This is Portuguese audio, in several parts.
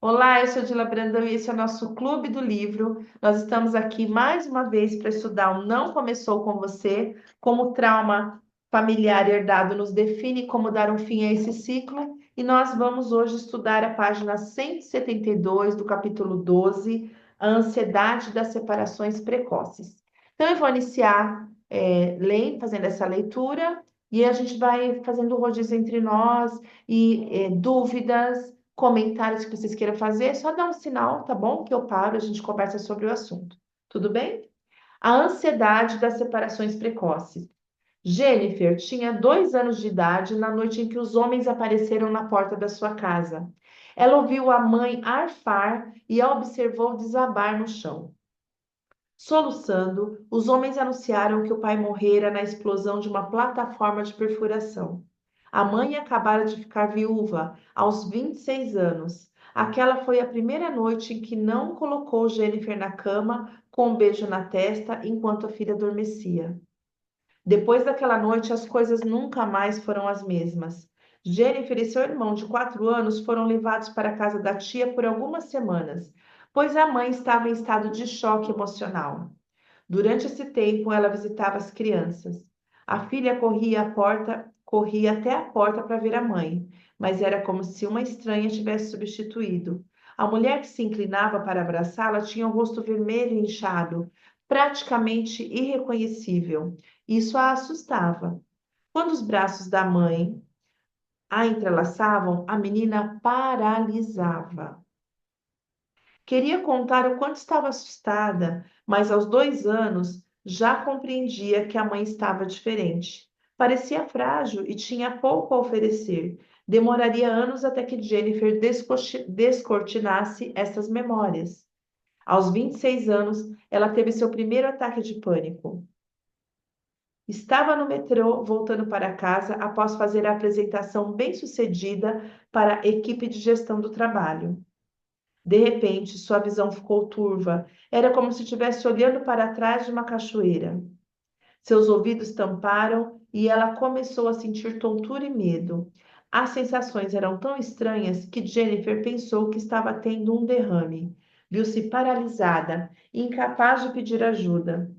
Olá, eu sou Dila Brandão e esse é o nosso Clube do Livro. Nós estamos aqui mais uma vez para estudar o Não Começou com Você, como o trauma familiar herdado nos define e como dar um fim a esse ciclo. E nós vamos hoje estudar a página 172 do capítulo 12, a ansiedade das separações precoces. Então, eu vou iniciar fazendo essa leitura e a gente vai fazendo o rodízio entre nós e dúvidas comentários que vocês queiram fazer, é só dar um sinal, tá bom? Que eu paro, a gente conversa sobre o assunto. Tudo bem? A ansiedade das separações precoces. Jennifer tinha 2 anos de idade na noite em que os homens apareceram na porta da sua casa. Ela ouviu a mãe arfar e a observou desabar no chão. Soluçando, os homens anunciaram que o pai morrera na explosão de uma plataforma de perfuração. A mãe acabara de ficar viúva aos 26 anos. Aquela foi a primeira noite em que não colocou Jennifer na cama com um beijo na testa enquanto a filha adormecia. Depois daquela noite, as coisas nunca mais foram as mesmas. Jennifer e seu irmão de 4 anos foram levados para a casa da tia por algumas semanas, pois a mãe estava em estado de choque emocional. Durante esse tempo, ela visitava as crianças. A filha corria até a porta para ver a mãe, mas era como se uma estranha tivesse substituído. A mulher que se inclinava para abraçá-la tinha o rosto vermelho e inchado, praticamente irreconhecível. Isso a assustava. Quando os braços da mãe a entrelaçavam, a menina paralisava. Queria contar o quanto estava assustada, mas aos 2 anos já compreendia que a mãe estava diferente. Parecia frágil e tinha pouco a oferecer. Demoraria anos até que Jennifer descortinasse essas memórias. Aos 26 anos, ela teve seu primeiro ataque de pânico. Estava no metrô voltando para casa após fazer a apresentação bem-sucedida para a equipe de gestão do trabalho. De repente, sua visão ficou turva. Era como se estivesse olhando para trás de uma cachoeira. Seus ouvidos tamparam e ela começou a sentir tontura e medo. As sensações eram tão estranhas que Jennifer pensou que estava tendo um derrame. Viu-se paralisada, incapaz de pedir ajuda.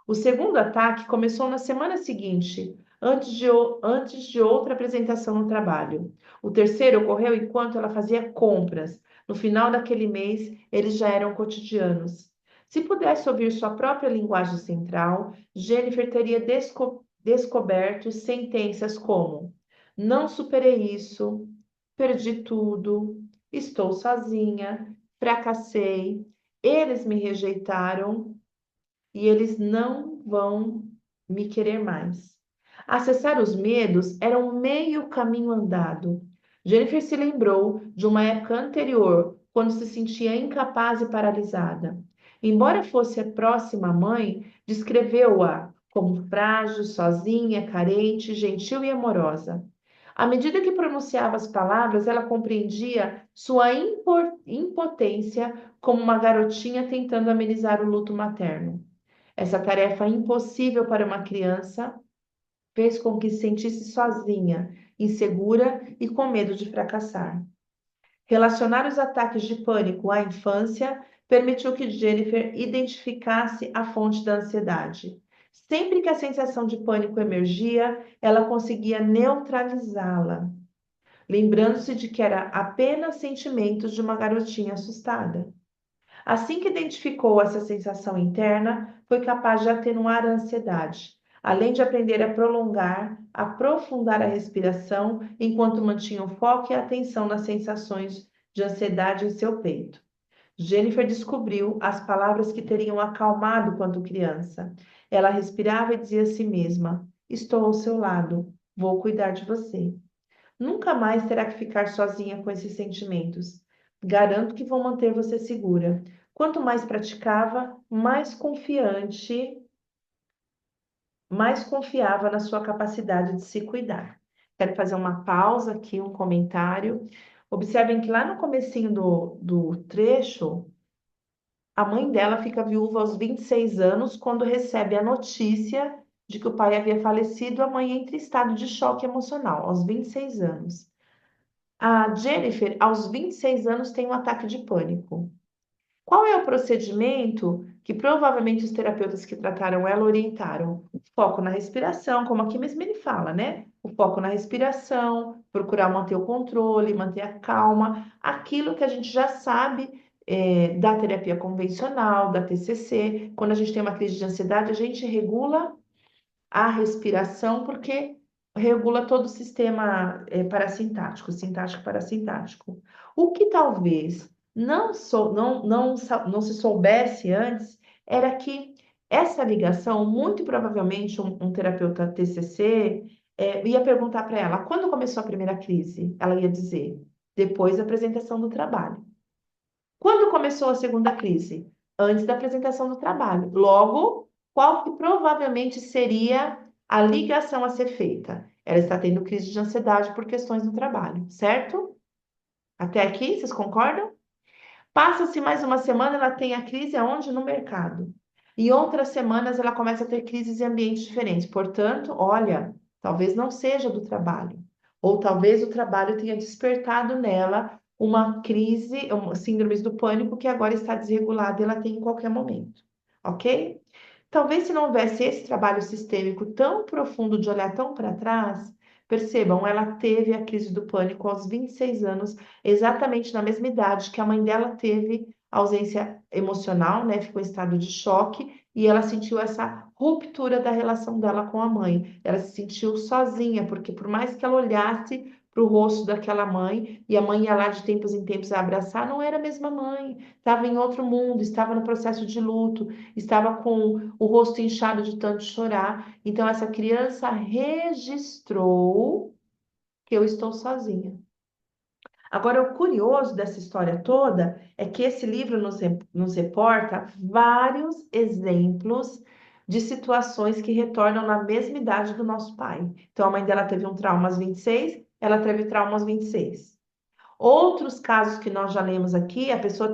O segundo ataque começou na semana seguinte, antes de outra apresentação no trabalho. O terceiro ocorreu enquanto ela fazia compras. No final daquele mês, eles já eram cotidianos. Se pudesse ouvir sua própria linguagem central, Jennifer teria descoberto sentenças como: não superei isso, perdi tudo, estou sozinha, fracassei, eles me rejeitaram e eles não vão me querer mais. Acessar os medos era um meio caminho andado. Jennifer se lembrou de uma época anterior, quando se sentia incapaz e paralisada. Embora fosse a próxima mãe, descreveu-a como frágil, sozinha, carente, gentil e amorosa. À medida que pronunciava as palavras, ela compreendia sua impotência como uma garotinha tentando amenizar o luto materno. Essa tarefa impossível para uma criança fez com que se sentisse sozinha, insegura e com medo de fracassar. Relacionar os ataques de pânico à infância permitiu que Jennifer identificasse a fonte da ansiedade. Sempre que a sensação de pânico emergia, ela conseguia neutralizá-la, lembrando-se de que era apenas sentimentos de uma garotinha assustada. Assim que identificou essa sensação interna, foi capaz de atenuar a ansiedade, além de aprender a aprofundar a respiração, enquanto mantinha o foco e a atenção nas sensações de ansiedade em seu peito. Jennifer descobriu as palavras que teriam acalmado quando criança. Ela respirava e dizia a si mesma: estou ao seu lado, vou cuidar de você. Nunca mais terá que ficar sozinha com esses sentimentos. Garanto que vão manter você segura. Quanto mais praticava, mais confiava na sua capacidade de se cuidar. Quero fazer uma pausa aqui, um comentário. Observem que lá no comecinho do trecho, a mãe dela fica viúva aos 26 anos quando recebe a notícia de que o pai havia falecido. A mãe entra em estado de choque emocional aos 26 anos. A Jennifer, aos 26 anos, tem um ataque de pânico. Qual é o procedimento que provavelmente os terapeutas que trataram ela orientaram? Foco na respiração, como aqui mesmo ele fala, né? O foco na respiração, procurar manter o controle, manter a calma, aquilo que a gente já sabe da terapia convencional, da TCC. Quando a gente tem uma crise de ansiedade, a gente regula a respiração, porque regula todo o sistema parasintático, sintático parasintático. O que talvez não se soubesse antes era que essa ligação, muito provavelmente um terapeuta TCC ia perguntar para ela, quando começou a primeira crise? Ela ia dizer, depois da apresentação do trabalho. Quando começou a segunda crise? Antes da apresentação do trabalho. Logo, qual que provavelmente seria a ligação a ser feita? Ela está tendo crise de ansiedade por questões do trabalho, certo? Até aqui, vocês concordam? Passa-se mais uma semana, ela tem a crise aonde? No mercado. E outras semanas ela começa a ter crises em ambientes diferentes. Portanto, olha, talvez não seja do trabalho. Ou talvez o trabalho tenha despertado nela uma crise, síndromes do pânico que agora está desregulada e ela tem em qualquer momento. Ok? Talvez se não houvesse esse trabalho sistêmico tão profundo de olhar tão para trás, percebam, ela teve a crise do pânico aos 26 anos, exatamente na mesma idade que a mãe dela teve ausência emocional, né? Ficou em estado de choque e ela sentiu essa ruptura da relação dela com a mãe. Ela se sentiu sozinha, porque por mais que ela olhasse para o rosto daquela mãe, e a mãe ia lá de tempos em tempos a abraçar, não era a mesma mãe, estava em outro mundo, estava no processo de luto, estava com o rosto inchado de tanto chorar. Então, essa criança registrou que eu estou sozinha. Agora, o curioso dessa história toda é que esse livro nos reporta vários exemplos de situações que retornam na mesma idade do nosso pai. Então, a mãe dela teve um trauma aos 26, ela teve trauma aos 26. Outros casos que nós já lemos aqui,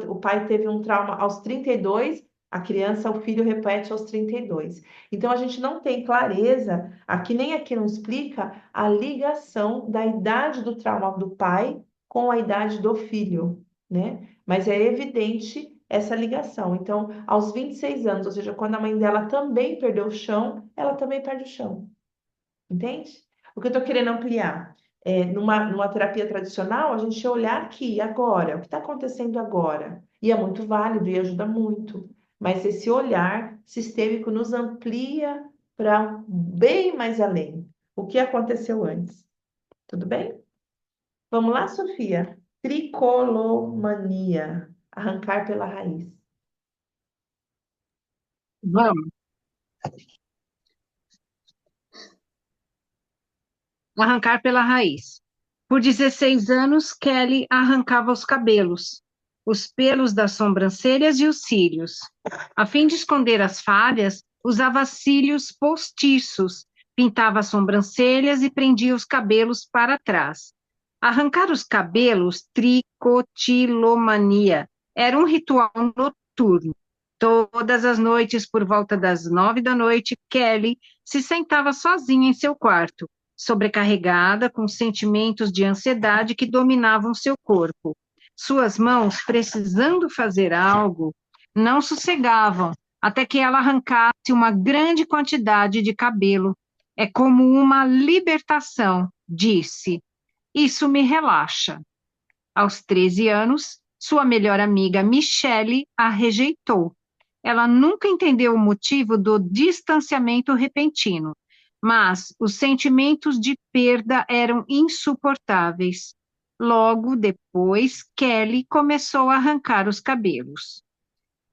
o pai teve um trauma aos 32, a criança, o filho repete aos 32. Então a gente não tem clareza, aqui nem aqui não explica a ligação da idade do trauma do pai com a idade do filho, né? Mas é evidente essa ligação. Então, aos 26 anos, ou seja, quando a mãe dela também perdeu o chão, ela também perde o chão. Entende? O que eu estou querendo ampliar numa terapia tradicional, a gente olhar aqui, agora, o que está acontecendo agora. E é muito válido e ajuda muito. Mas esse olhar sistêmico nos amplia para bem mais além. O que aconteceu antes? Tudo bem? Vamos lá, Sofia? Tricolomania. Arrancar pela raiz. Vamos. Arrancar pela raiz. Por 16 anos, Kelly arrancava os cabelos, os pelos das sobrancelhas e os cílios. A fim de esconder as falhas, usava cílios postiços, pintava as sobrancelhas e prendia os cabelos para trás. Arrancar os cabelos, tricotilomania, era um ritual noturno. Todas as noites, por volta das 9 da noite, Kelly se sentava sozinha em seu quarto, sobrecarregada com sentimentos de ansiedade que dominavam seu corpo. Suas mãos, precisando fazer algo, não sossegavam até que ela arrancasse uma grande quantidade de cabelo. É como uma libertação, disse. Isso me relaxa. Aos 13 anos, sua melhor amiga Michelle a rejeitou. Ela nunca entendeu o motivo do distanciamento repentino, mas os sentimentos de perda eram insuportáveis. Logo depois, Kelly começou a arrancar os cabelos.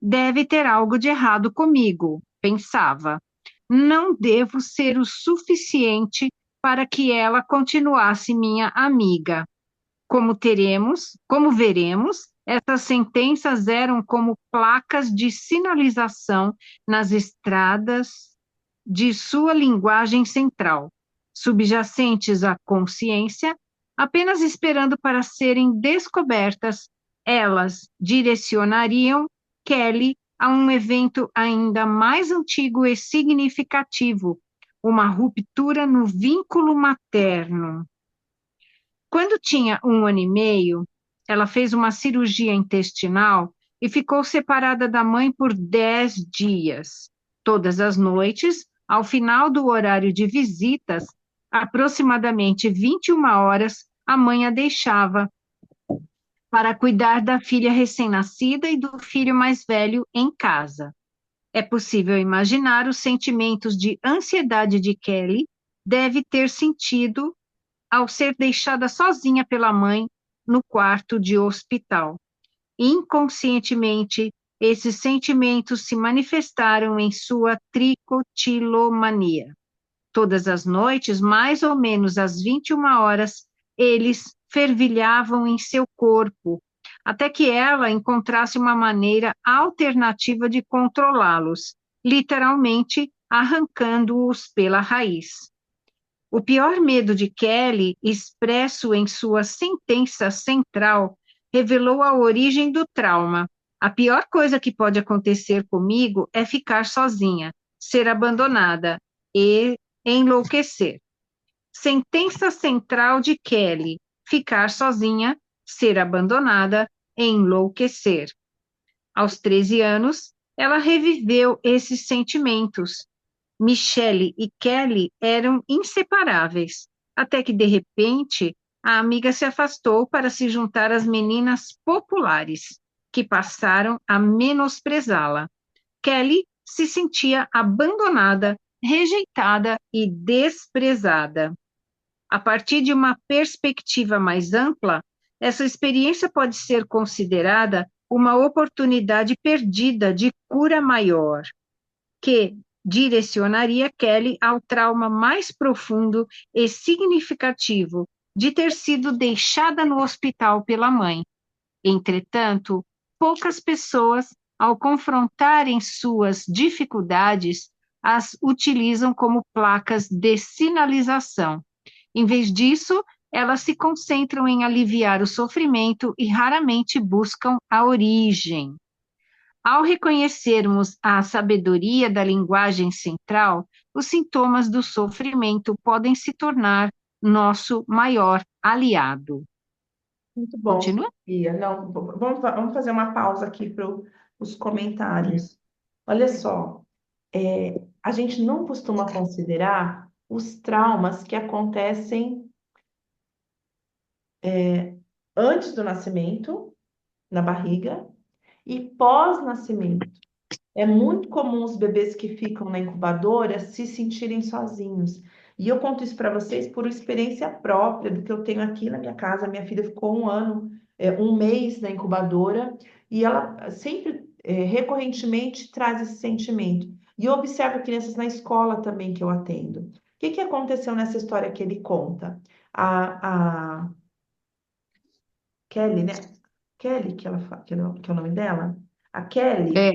Deve ter algo de errado comigo, pensava. Não devo ser o suficiente para que ela continuasse minha amiga. Como veremos, essas sentenças eram como placas de sinalização nas estradas de sua linguagem central, subjacentes à consciência, apenas esperando para serem descobertas, elas direcionariam Kelly a um evento ainda mais antigo e significativo, uma ruptura no vínculo materno. Quando tinha 1 ano e meio, ela fez uma cirurgia intestinal e ficou separada da mãe por 10 dias. Todas as noites, ao final do horário de visitas, aproximadamente 21 horas, a mãe a deixava para cuidar da filha recém-nascida e do filho mais velho em casa. É possível imaginar os sentimentos de ansiedade de Kelly deve ter sentido ao ser deixada sozinha pela mãe no quarto de hospital. Inconscientemente, esses sentimentos se manifestaram em sua tricotilomania. Todas as noites, mais ou menos às 21 horas, eles fervilhavam em seu corpo, até que ela encontrasse uma maneira alternativa de controlá-los, literalmente arrancando-os pela raiz. O pior medo de Kelly, expresso em sua sentença central, revelou a origem do trauma. A pior coisa que pode acontecer comigo é ficar sozinha, ser abandonada e enlouquecer. Sentença central de Kelly: ficar sozinha, ser abandonada e enlouquecer. Aos 13 anos, ela reviveu esses sentimentos. Michelle e Kelly eram inseparáveis, até que, de repente, a amiga se afastou para se juntar às meninas populares, que passaram a menosprezá-la. Kelly se sentia abandonada, rejeitada e desprezada. A partir de uma perspectiva mais ampla, essa experiência pode ser considerada uma oportunidade perdida de cura maior, que direcionaria Kelly ao trauma mais profundo e significativo de ter sido deixada no hospital pela mãe. Entretanto, poucas pessoas, ao confrontarem suas dificuldades, as utilizam como placas de sinalização. Em vez disso, elas se concentram em aliviar o sofrimento e raramente buscam a origem. Ao reconhecermos a sabedoria da linguagem central, os sintomas do sofrimento podem se tornar nosso maior aliado. Muito bom, Continua? Sofia. Não, vamos fazer uma pausa aqui para os comentários. Olha só, a gente não costuma considerar os traumas que acontecem antes do nascimento, na barriga, e pós-nascimento. É muito comum os bebês que ficam na incubadora se sentirem sozinhos. E eu conto isso para vocês por experiência própria do que eu tenho aqui na minha casa. Minha filha ficou 1 ano, 1 mês na incubadora e ela sempre, recorrentemente, traz esse sentimento. E eu observo crianças na escola também que eu atendo. O que que aconteceu nessa história que ele conta? A Kelly, né? Kelly, que é o nome dela? A Kelly, É,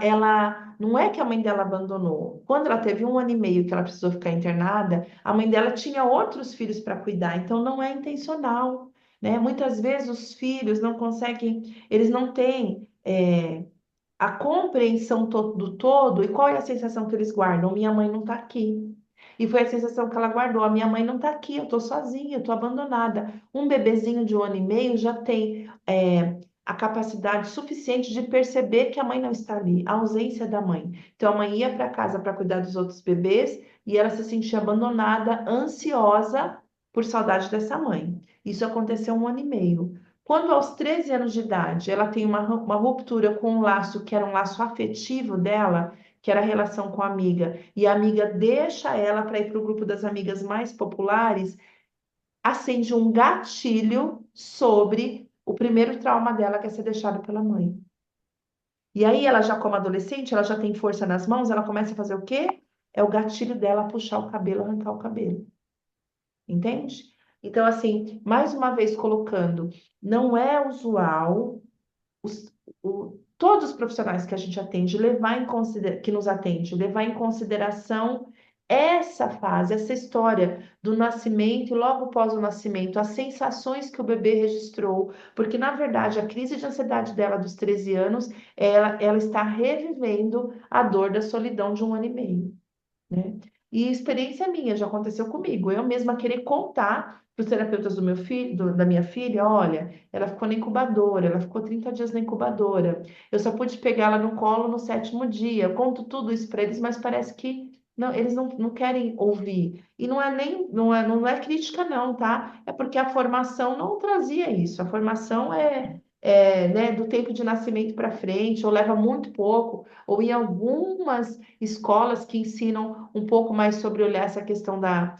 ela não é que a mãe dela abandonou. Quando ela teve 1 ano e meio que ela precisou ficar internada, a mãe dela tinha outros filhos para cuidar, então não é intencional, né? Muitas vezes os filhos não conseguem, eles não têm a compreensão do todo, e qual é a sensação que eles guardam? Minha mãe não está aqui. E foi a sensação que ela guardou. A minha mãe não está aqui, eu estou sozinha, eu estou abandonada. Um bebezinho de 1 ano e meio já tem a capacidade suficiente de perceber que a mãe não está ali, a ausência da mãe. Então a mãe ia para casa para cuidar dos outros bebês e ela se sentia abandonada, ansiosa por saudade dessa mãe. Isso aconteceu 1 ano e meio. Quando aos 13 anos de idade ela tem uma ruptura com um laço que era um laço afetivo dela, que era a relação com a amiga, e a amiga deixa ela para ir para o grupo das amigas mais populares, acende um gatilho sobre o primeiro trauma dela, que é ser deixada pela mãe. E aí ela já como adolescente, ela já tem força nas mãos, ela começa a fazer o quê? É o gatilho dela puxar o cabelo, arrancar o cabelo. Entende? Então, assim, mais uma vez colocando, não é usual os- todos os profissionais que a gente atende levar que nos atende, levar em consideração essa fase, essa história do nascimento e logo após o nascimento, as sensações que o bebê registrou, porque na verdade a crise de ansiedade dela dos 13 anos, ela está revivendo a dor da solidão de 1 ano e meio, né? E experiência minha, já aconteceu comigo. Eu mesma querer contar para os terapeutas do meu filho, da minha filha, olha, ela ficou na incubadora, ela ficou 30 dias na incubadora. Eu só pude pegar ela no colo no sétimo dia. Eu conto tudo isso para eles, mas parece que não, eles não querem ouvir. E não é nem, não é crítica, não, tá? É porque a formação não trazia isso. A formação né, do tempo de nascimento para frente, ou leva muito pouco, ou em algumas escolas que ensinam um pouco mais sobre olhar essa questão da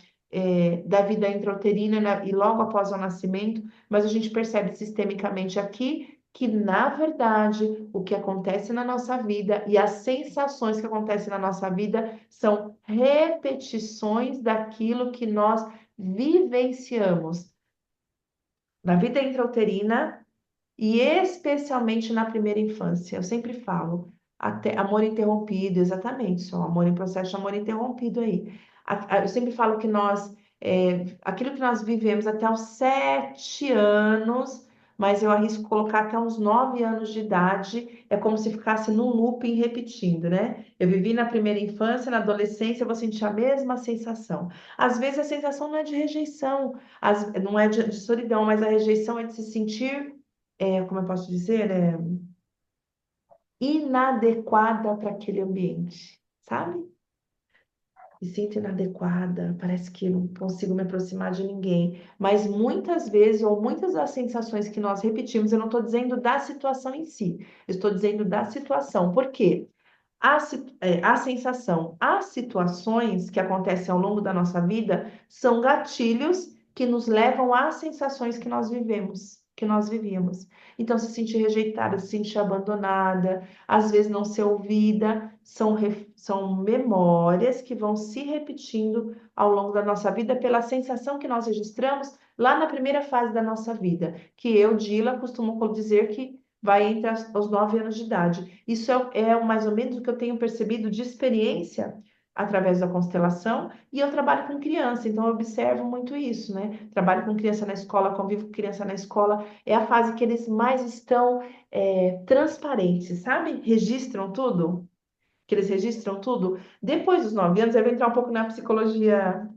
vida intrauterina, né, e logo após o nascimento, mas a gente percebe sistemicamente aqui que, na verdade, o que acontece na nossa vida e as sensações que acontecem na nossa vida são repetições daquilo que nós vivenciamos na vida intrauterina e especialmente na primeira infância. Eu sempre falo, até amor interrompido, exatamente, só amor em processo de amor interrompido aí. Eu sempre falo que aquilo que nós vivemos até os 7 anos, mas eu arrisco colocar até uns 9 anos de idade, é como se ficasse num looping repetindo, né? Eu vivi na primeira infância, na adolescência, eu vou sentir a mesma sensação. Às vezes a sensação não é de rejeição, não é de solidão, mas a rejeição é de se sentir como eu posso dizer, inadequada para aquele ambiente, sabe? Me sinto inadequada, parece que eu não consigo me aproximar de ninguém. Mas muitas vezes, ou muitas das sensações que nós repetimos, eu não estou dizendo da situação em si, eu estou dizendo da situação. Por quê? A sensação, as situações que acontecem ao longo da nossa vida são gatilhos que nos levam às sensações que nós vivemos, que nós vivíamos. Então, se sentir rejeitada, se sentir abandonada, às vezes não ser ouvida, são memórias que vão se repetindo ao longo da nossa vida pela sensação que nós registramos lá na primeira fase da nossa vida, que eu, Dila, costumo dizer que vai entre os 9 anos de idade. Isso é mais ou menos o que eu tenho percebido de experiência através da constelação, e eu trabalho com criança, então eu observo muito isso, né? Trabalho com criança na escola, convivo com criança na escola, é a fase que eles mais estão transparentes, sabe? Registram tudo, que eles registram tudo. Depois dos 9 anos, eu vou entrar um pouco na psicologia,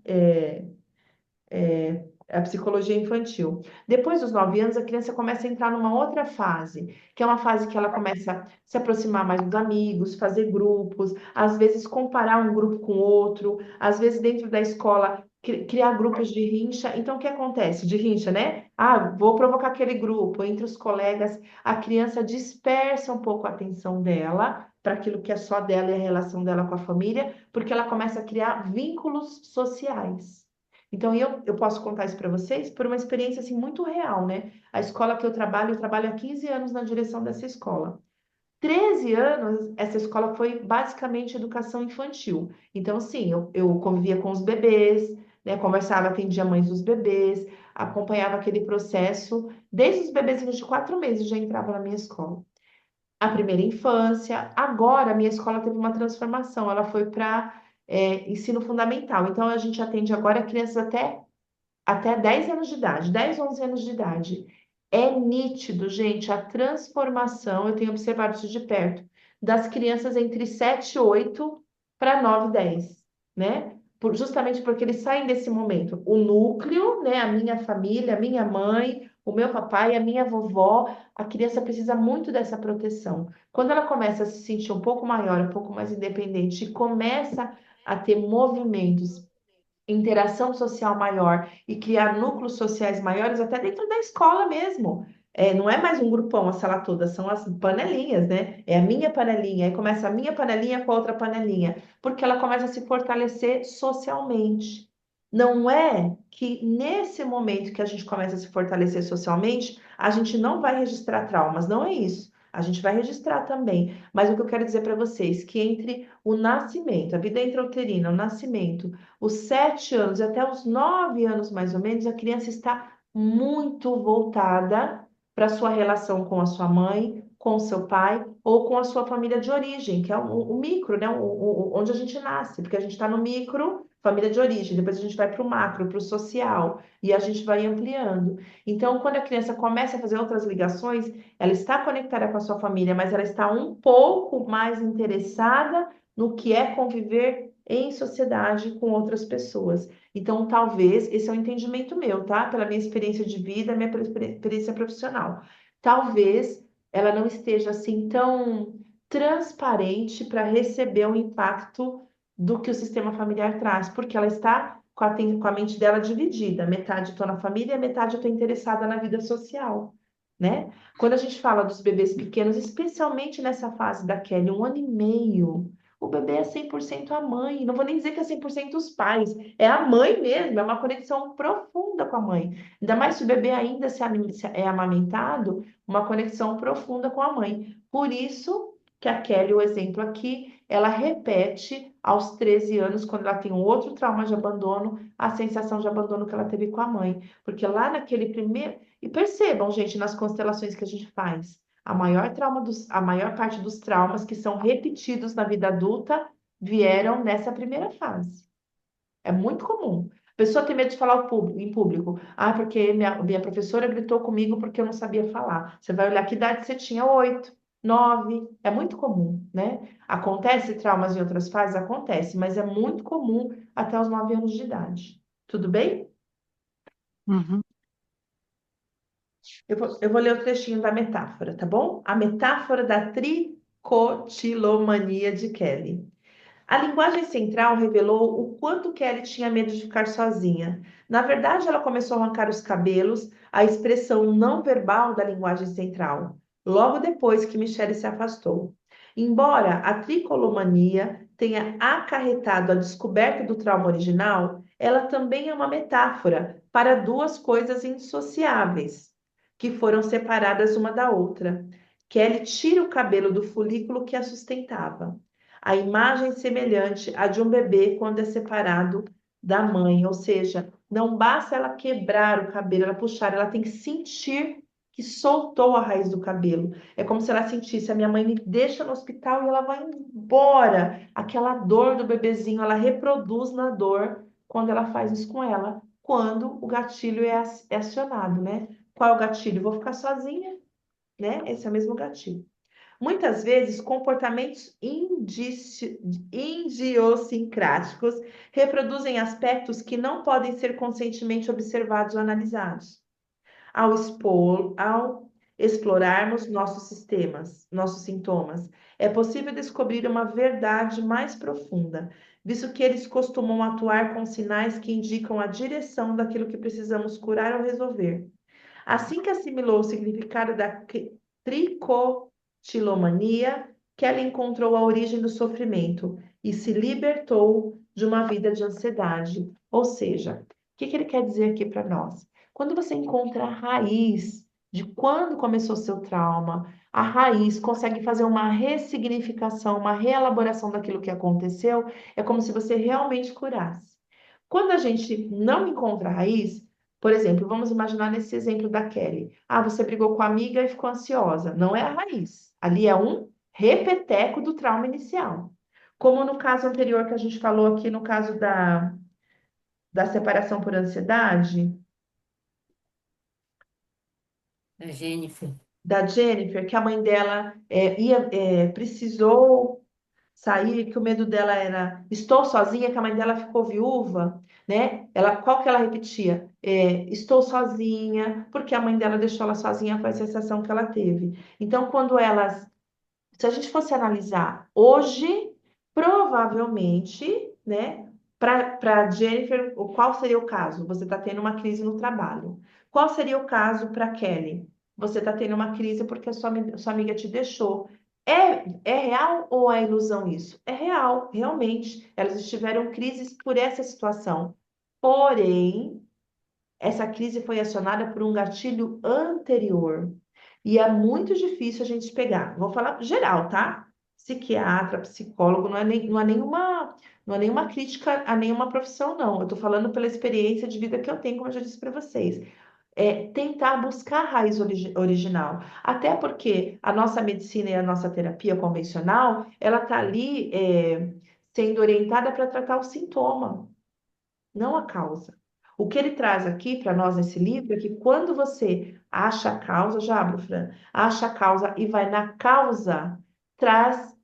a psicologia infantil. Depois dos 9 anos, a criança começa a entrar numa outra fase, que é uma fase que ela começa a se aproximar mais dos amigos, fazer grupos, às vezes comparar um grupo com outro, às vezes dentro da escola criar grupos de rincha. Então, o que acontece? De rincha, né? Ah, vou provocar aquele grupo entre os colegas. A criança dispersa um pouco a atenção dela para aquilo que é só dela e a relação dela com a família, porque ela começa a criar vínculos sociais. Então, eu posso contar isso para vocês por uma experiência assim, muito real, né? A escola que eu trabalho há 15 anos na direção dessa escola. 13 anos, essa escola foi basicamente educação infantil. Então, sim, eu convivia com os bebês, né? Conversava, atendia mães dos bebês, acompanhava aquele processo. Desde os bebezinhos de 4 meses já entrava na minha escola. A primeira infância. Agora, a minha escola teve uma transformação. Ela foi para ensino fundamental. Então, a gente atende agora crianças até 10 anos de idade, 10, 11 anos de idade. É nítido, gente, a transformação, eu tenho observado isso de perto, das crianças entre 7 e 8 para 9 10, né? Justamente porque eles saem desse momento. O núcleo, né? A minha família, a minha mãe, o meu papai, a minha vovó, a criança precisa muito dessa proteção. Quando ela começa a se sentir um pouco maior, um pouco mais independente e começa a ter movimentos, interação social maior e criar núcleos sociais maiores, até dentro da escola mesmo. Não é mais um grupão, a sala toda, são as panelinhas, né? É a minha panelinha, aí começa a minha panelinha com a outra panelinha, porque ela começa a se fortalecer socialmente. Não é que nesse momento que a gente começa a se fortalecer socialmente, a gente não vai registrar traumas, não é isso. A gente vai registrar também, mas o que eu quero dizer para vocês, que entre o nascimento, a vida intrauterina, o nascimento, os 7 anos até os 9 anos, mais ou menos, a criança está muito voltada para a sua relação com a sua mãe, com o seu pai ou com a sua família de origem, que é o micro, né? Onde a gente nasce, porque a gente está no micro, família de origem, depois a gente vai para o macro, para o social, e a gente vai ampliando. Então, quando a criança começa a fazer outras ligações, ela está conectada com a sua família, mas ela está um pouco mais interessada no que é conviver em sociedade com outras pessoas. Então, talvez, esse é um entendimento meu, tá? Pela minha experiência de vida, minha experiência profissional. Talvez ela não esteja assim tão transparente para receber o impacto do que o sistema familiar traz, porque ela está com a mente dela dividida. Metade estou na família, metade estou interessada na vida social, né? Quando a gente fala dos bebês pequenos, especialmente nessa fase da Kelly, 1 ano e meio, o bebê é 100% a mãe. Não vou nem dizer que é 100% os pais, é a mãe mesmo, é uma conexão profunda com a mãe. Ainda mais se o bebê ainda se é amamentado, uma conexão profunda com a mãe. Por isso que a Kelly, o exemplo aqui, ela repete aos 13 anos, quando ela tem um outro trauma de abandono, a sensação de abandono que ela teve com a mãe. Porque lá naquele primeiro. E percebam, gente, nas constelações que a gente faz, a maior parte dos traumas que são repetidos na vida adulta vieram nessa primeira fase. É muito comum. A pessoa tem medo de falar em público. Ah, porque minha professora gritou comigo porque eu não sabia falar. Você vai olhar que idade você tinha, 8, 9. É muito comum, né? Acontece traumas em outras fases? Acontece, mas é muito comum até os 9 anos de idade. Tudo bem? Uhum. Eu vou ler o trechinho da metáfora, tá bom? A metáfora da tricotilomania de Kelly. A linguagem central revelou o quanto Kelly tinha medo de ficar sozinha. Na verdade, ela começou a arrancar os cabelos, a expressão não verbal da linguagem central, logo depois que Michelle se afastou. Embora a tricolomania tenha acarretado a descoberta do trauma original, ela também é uma metáfora para duas coisas indissociáveis, que foram separadas uma da outra. Kelly tira o cabelo do folículo que a sustentava, a imagem semelhante à de um bebê quando é separado da mãe, ou seja, não basta ela quebrar o cabelo, ela puxar, ela tem que sentir que soltou a raiz do cabelo. É como se ela sentisse: a minha mãe me deixa no hospital e ela vai embora. Aquela dor do bebezinho, ela reproduz na dor quando ela faz isso com ela, quando o gatilho é acionado, né? Qual é o gatilho? Vou ficar sozinha, né? Esse é o mesmo gatilho. Muitas vezes, comportamentos idiosincráticos reproduzem aspectos que não podem ser conscientemente observados ou analisados. Ao explorarmos nossos sintomas, é possível descobrir uma verdade mais profunda, visto que eles costumam atuar com sinais que indicam a direção daquilo que precisamos curar ou resolver. Assim que assimilou o significado da tricotilomania, Kelly encontrou a origem do sofrimento e se libertou de uma vida de ansiedade. Ou seja, o que ele quer dizer aqui para nós? Quando você encontra a raiz de quando começou seu trauma, a raiz consegue fazer uma ressignificação, uma reelaboração daquilo que aconteceu, é como se você realmente curasse. Quando a gente não encontra a raiz, por exemplo, vamos imaginar nesse exemplo da Kelly. Ah, você brigou com a amiga e ficou ansiosa. Não é a raiz. Ali é um repeteco do trauma inicial. Como no caso anterior que a gente falou aqui, no caso da separação por ansiedade, A Jennifer. da Jennifer, que a mãe dela precisou sair, que o medo dela era: estou sozinha, que a mãe dela ficou viúva, né? Qual que ela repetia? Estou sozinha, porque a mãe dela deixou ela sozinha, foi a sensação que ela teve. Então, se a gente fosse analisar hoje, provavelmente, né, para Jennifer, qual seria o caso? Você está tendo uma crise no trabalho. Qual seria o caso para Kelly? Você está tendo uma crise porque sua amiga te deixou. É real ou é ilusão isso? É real, realmente. Elas tiveram crises por essa situação. Porém, essa crise foi acionada por um gatilho anterior. E é muito difícil a gente pegar. Vou falar geral, tá? Psiquiatra, psicólogo, não é nenhuma crítica a nenhuma profissão, não. Eu tô falando pela experiência de vida que eu tenho, como eu já disse para vocês. É tentar buscar a raiz original. Até porque a nossa medicina e a nossa terapia convencional, ela tá ali sendo orientada para tratar o sintoma, não a causa. O que ele traz aqui para nós nesse livro é que quando você acha a causa, já abro, Fran, acha a causa e vai na causa, traz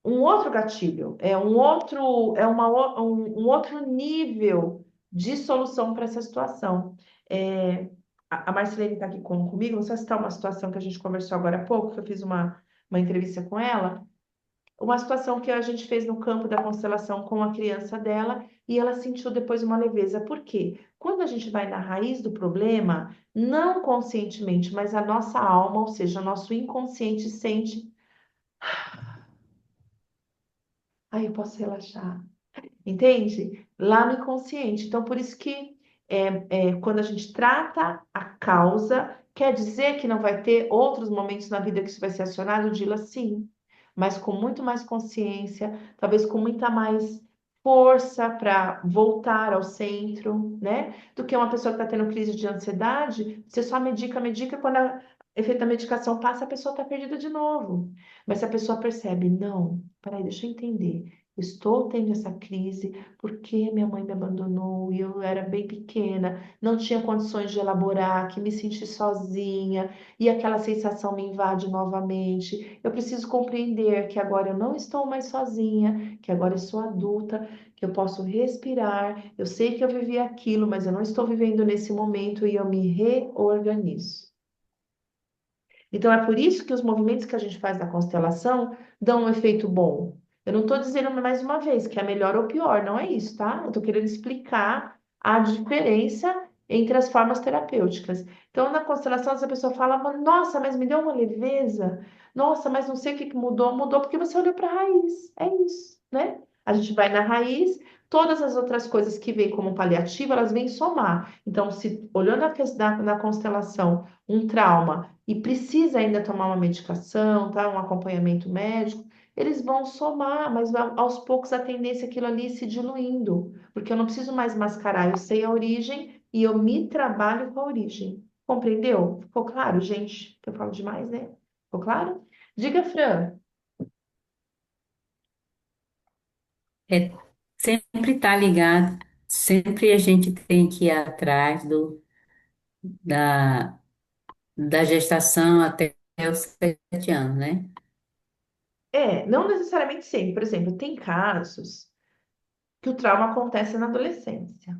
um outro gatilho, um outro nível de solução para essa situação. A Marcelene está aqui comigo, vou só citar uma situação que a gente conversou agora há pouco, que eu fiz uma entrevista com ela, uma situação que a gente fez no campo da constelação com a criança dela e ela sentiu depois uma leveza. Por quê? Quando a gente vai na raiz do problema, não conscientemente, mas a nossa alma, ou seja, o nosso inconsciente sente, aí eu posso relaxar. Entende? Lá no inconsciente. Então, por isso que quando a gente trata a causa, quer dizer que não vai ter outros momentos na vida que isso vai ser acionado? Dila sim, mas com muito mais consciência, talvez com muita mais força para voltar ao centro, né? Do que uma pessoa que está tendo crise de ansiedade, você só medica, medica, quando o efeito da medicação passa, a pessoa está perdida de novo. Mas se a pessoa percebe, não, peraí, deixa eu entender. Estou tendo essa crise porque minha mãe me abandonou e eu era bem pequena, não tinha condições de elaborar, que me senti sozinha e aquela sensação me invade novamente. Eu preciso compreender que agora eu não estou mais sozinha, que agora eu sou adulta, que eu posso respirar. Eu sei que eu vivi aquilo, mas eu não estou vivendo nesse momento e eu me reorganizo. Então, é por isso que os movimentos que a gente faz na constelação dão um efeito bom. Eu não estou dizendo mais uma vez que é melhor ou pior, não é isso, tá? Eu estou querendo explicar a diferença entre as formas terapêuticas. Então, na constelação, essa pessoa fala, nossa, mas me deu uma leveza. Nossa, mas não sei o que que mudou. Mudou porque você olhou para a raiz. É isso, né? A gente vai na raiz, todas as outras coisas que vêm como paliativo, elas vêm somar. Então, se olhando na constelação, um trauma e precisa ainda tomar uma medicação, tá? Um acompanhamento médico, eles vão somar, mas aos poucos a tendência é aquilo ali se diluindo, porque eu não preciso mais mascarar, eu sei a origem e eu me trabalho com a origem. Compreendeu? Ficou claro, gente? Eu falo demais, né? Ficou claro? Diga, Fran. É, sempre estar ligado, sempre a gente tem que ir atrás da, da gestação até os 7 anos, né? Não necessariamente sempre. Por exemplo, tem casos que o trauma acontece na adolescência.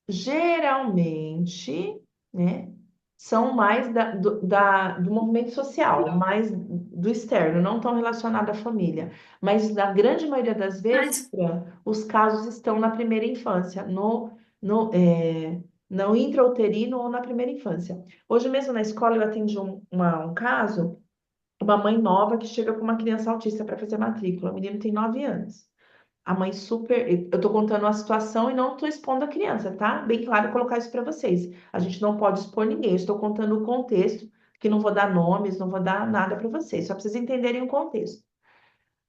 Geralmente, né, são mais do movimento social, mais do externo, não tão relacionado à família. Mas na grande maioria das vezes, Mas, Fran, os casos estão na primeira infância, no, é, no intrauterino ou na primeira infância. Hoje mesmo na escola eu atendi um caso, uma mãe nova que chega com uma criança autista para fazer matrícula. O menino tem 9 anos. A mãe super. Eu tô contando a situação e não tô expondo a criança, tá? Bem claro colocar isso para vocês. A gente não pode expor ninguém. Eu estou contando o contexto, que não vou dar nomes, não vou dar nada para vocês, só para vocês entenderem o contexto.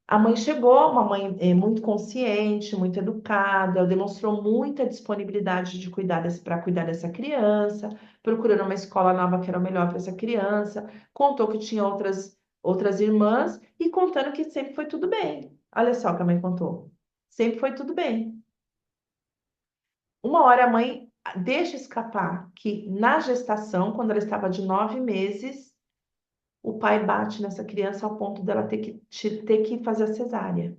A mãe chegou, uma mãe muito consciente, muito educada, demonstrou muita disponibilidade de cuidar para cuidar dessa criança, procurando uma escola nova que era o melhor para essa criança, contou que tinha outras irmãs e contando que sempre foi tudo bem. Olha só o que a mãe contou. Sempre foi tudo bem. Uma hora a mãe deixa escapar que na gestação, quando ela estava de 9 meses, o pai bate nessa criança ao ponto dela ter que fazer a cesárea,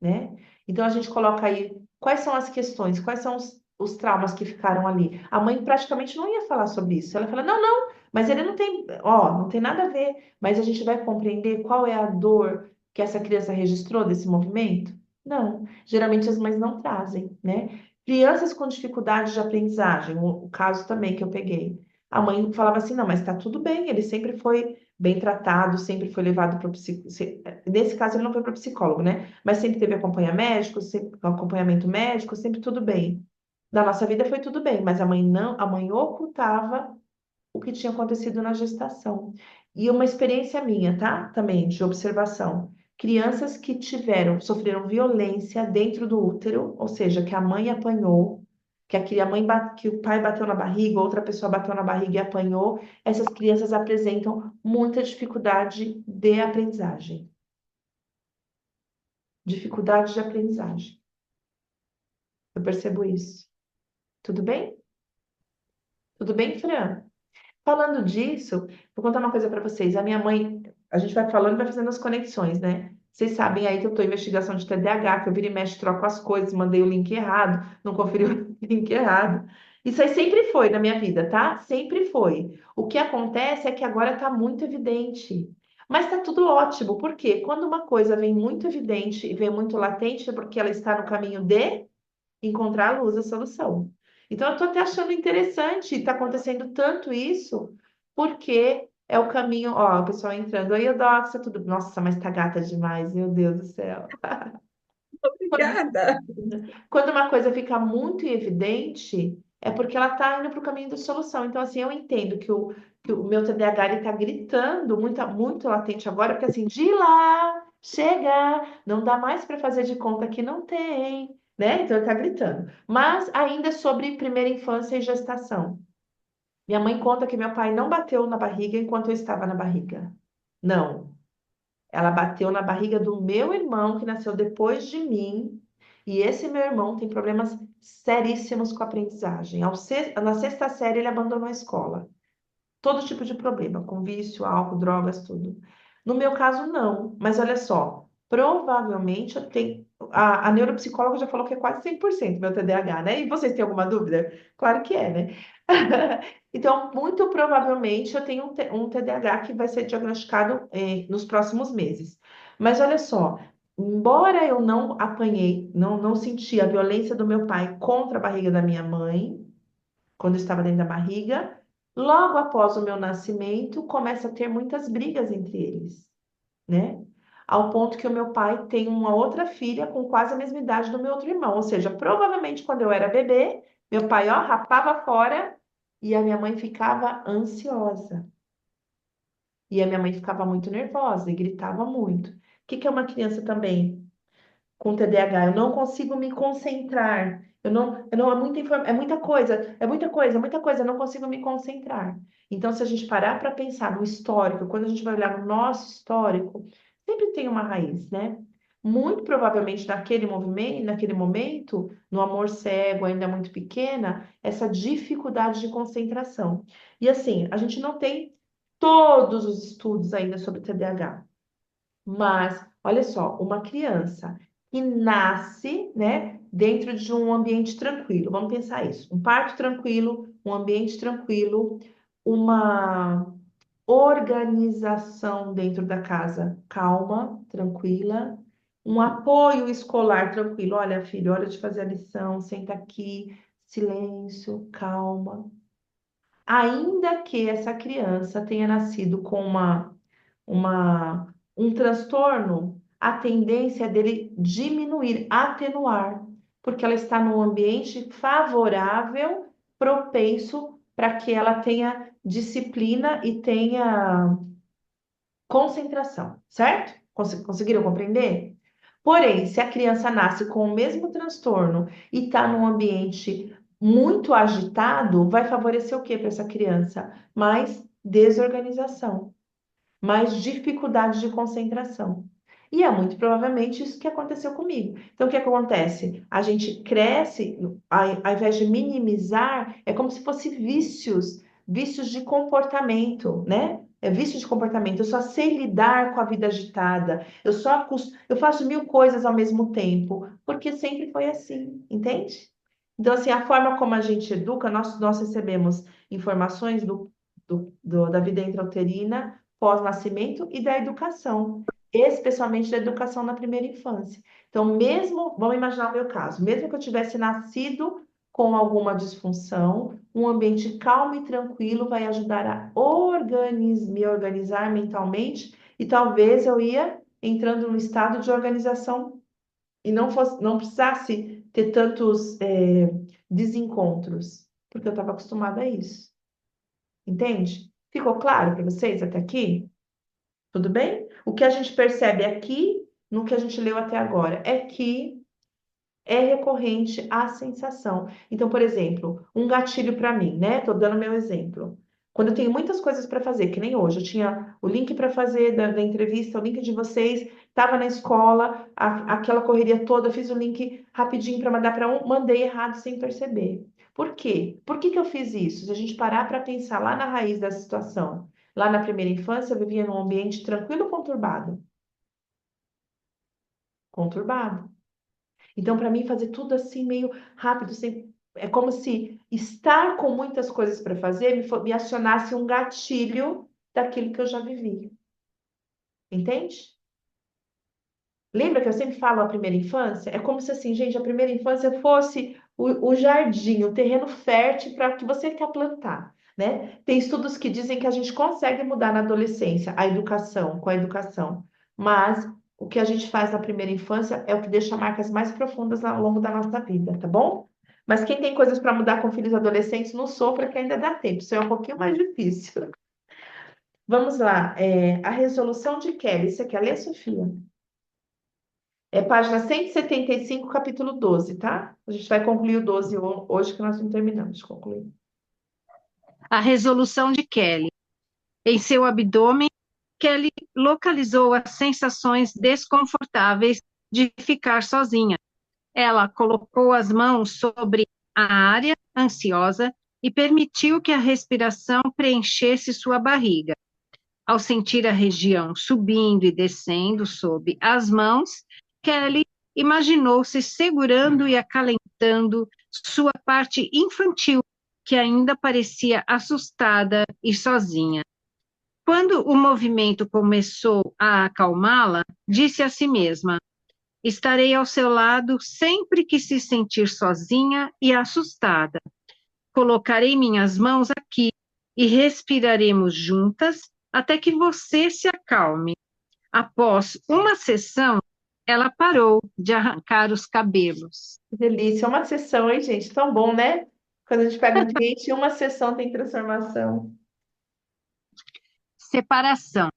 né? Então a gente coloca aí quais são as questões, quais são os traumas que ficaram ali. A mãe praticamente não ia falar sobre isso. Ela fala: não, não, mas ele não tem, ó, não tem nada a ver. Mas a gente vai compreender qual é a dor que essa criança registrou desse movimento? Não, geralmente as mães não trazem, né? Crianças com dificuldade de aprendizagem, o caso também que eu peguei. A mãe falava assim: não, mas tá tudo bem, ele sempre foi bem tratado, sempre foi levado para o psicólogo. Nesse caso, ele não foi para o psicólogo, né? Mas sempre teve acompanhamento médico, sempre tudo bem. Na nossa vida foi tudo bem, mas a mãe não, a mãe ocultava o que tinha acontecido na gestação. E uma experiência minha, tá? Também de observação. Crianças que sofreram violência dentro do útero, ou seja, que a mãe apanhou, que o pai bateu na barriga, outra pessoa bateu na barriga e apanhou, essas crianças apresentam muita dificuldade de aprendizagem. Dificuldade de aprendizagem. Eu percebo isso. Tudo bem? Tudo bem, Fran? Falando disso, vou contar uma coisa para vocês. A minha mãe, a gente vai falando e vai fazendo as conexões, né? Vocês sabem aí que eu estou em investigação de TDAH, que eu viro e mexe, troco as coisas, mandei o link errado, não conferi o link errado. Isso aí sempre foi na minha vida, tá? Sempre foi. O que acontece é que agora está muito evidente. Mas está tudo ótimo, porque quando uma coisa vem muito evidente e vem muito latente, é porque ela está no caminho de encontrar a luz, a solução. Então, eu estou até achando interessante, está acontecendo tanto isso, porque é o caminho, ó, o pessoal entrando, oi, Eudoxia, tudo, nossa, mas tá gata demais, meu Deus do céu. Obrigada. Quando uma coisa fica muito evidente, é porque ela está indo para o caminho da solução. Então, assim, eu entendo que o meu TDAH está gritando muito, muito latente agora, porque assim, de lá, chega, não dá mais para fazer de conta que não tem, né? Então, ele está gritando. Mas ainda sobre primeira infância e gestação. Minha mãe conta que meu pai não bateu na barriga enquanto eu estava na barriga. Não. Ela bateu na barriga do meu irmão, que nasceu depois de mim, e esse meu irmão tem problemas seríssimos com a aprendizagem. Na sexta série, ele abandonou a escola. Todo tipo de problema, com vício, álcool, drogas, tudo. No meu caso, não. Mas olha só, provavelmente eu tenho. A neuropsicóloga já falou que é quase 100% meu TDAH, né? E vocês têm alguma dúvida? Claro que é, né? Então, muito provavelmente eu tenho um TDAH que vai ser diagnosticado nos próximos meses. Mas olha só, embora eu não apanhei, não senti a violência do meu pai contra a barriga da minha mãe, quando eu estava dentro da barriga, logo após o meu nascimento, começa a ter muitas brigas entre eles, né? Ao ponto que o meu pai tem uma outra filha com quase a mesma idade do meu outro irmão. Ou seja, provavelmente quando eu era bebê, meu pai, ó, rapava fora e a minha mãe ficava ansiosa. E a minha mãe ficava muito nervosa e gritava muito. O que que é uma criança também com TDAH? Eu não consigo me concentrar. É muita é muita coisa, é muita coisa, é muita coisa, eu não consigo me concentrar. Então, se a gente parar para pensar no histórico, quando a gente vai olhar no nosso histórico, sempre tem uma raiz, né? Muito provavelmente naquele movimento, naquele momento, no amor cego, ainda muito pequena, essa dificuldade de concentração. E assim, a gente não tem todos os estudos ainda sobre TDAH. Mas, olha só, uma criança que nasce, né, dentro de um ambiente tranquilo, vamos pensar isso, um parto tranquilo, um ambiente tranquilo, uma organização dentro da casa calma, tranquila, um apoio escolar tranquilo. Olha, filho, hora de fazer a lição, senta aqui, silêncio, calma. Ainda que essa criança tenha nascido com um transtorno, a tendência é dele diminuir, atenuar, porque ela está num ambiente favorável, propenso para que ela tenha disciplina e tenha concentração, certo? Conseguiram compreender? Porém, se a criança nasce com o mesmo transtorno e está num ambiente muito agitado, vai favorecer o que para essa criança? Mais desorganização, mais dificuldade de concentração. E é muito provavelmente isso que aconteceu comigo. Então, o que acontece? A gente cresce, ao invés de minimizar, é como se fosse vícios, vícios de comportamento, né? É vício de comportamento. Eu só sei lidar com a vida agitada. Eu faço mil coisas ao mesmo tempo, porque sempre foi assim, entende? Então, assim, a forma como a gente educa, nós recebemos informações da vida intrauterina pós-nascimento e da educação, especialmente da educação na primeira infância. Então, mesmo, vamos imaginar o meu caso, mesmo que eu tivesse nascido com alguma disfunção, um ambiente calmo e tranquilo vai ajudar a me organizar mentalmente e talvez eu ia entrando no estado de organização e não precisasse ter tantos desencontros, porque eu estava acostumada a isso. Entende? Ficou claro para vocês até aqui? Tudo bem? O que a gente percebe aqui, no que a gente leu até agora, é que é recorrente a sensação. Então, por exemplo, um gatilho para mim, né? Tô dando meu exemplo. Quando eu tenho muitas coisas para fazer, que nem hoje, eu tinha o link para fazer da entrevista, o link de vocês, estava na escola, aquela correria toda, eu fiz o link rapidinho para mandar para um, mandei errado sem perceber. Por quê? Por que que eu fiz isso? Se a gente parar para pensar lá na raiz da situação, lá na primeira infância, eu vivia num ambiente tranquilo ou conturbado? conturbado. Então, para mim, fazer tudo assim meio rápido, é como se estar com muitas coisas para fazer me acionasse um gatilho daquilo que eu já vivi. Entende? Lembra que eu sempre falo a primeira infância? É como se assim, gente, a primeira infância fosse o jardim, o terreno fértil para o que você quer plantar, né? Tem estudos que dizem que a gente consegue mudar na adolescência a educação, com a educação, mas o que a gente faz na primeira infância é o que deixa marcas mais profundas ao longo da nossa vida, tá bom? Mas quem tem coisas para mudar com filhos adolescentes, não sofra que ainda dá tempo, isso é um pouquinho mais difícil. Vamos lá, a resolução de Kelly, você quer ler, Sofia? É página 175, capítulo 12, tá? A gente vai concluir o 12 hoje, que nós não terminamos de concluir. A resolução de Kelly. Em seu abdômen, Kelly localizou as sensações desconfortáveis de ficar sozinha. Ela colocou as mãos sobre a área ansiosa e permitiu que a respiração preenchesse sua barriga. Ao sentir a região subindo e descendo sob as mãos, Kelly imaginou-se segurando e acalentando sua parte infantil, que ainda parecia assustada e sozinha. Quando o movimento começou a acalmá-la, disse a si mesma: estarei ao seu lado sempre que se sentir sozinha e assustada. Colocarei minhas mãos aqui e respiraremos juntas até que você se acalme. Após uma sessão, ela parou de arrancar os cabelos. Que delícia, uma sessão, hein, gente? Tão bom, né? Quando a gente pega um cliente, uma sessão tem transformação. Separação.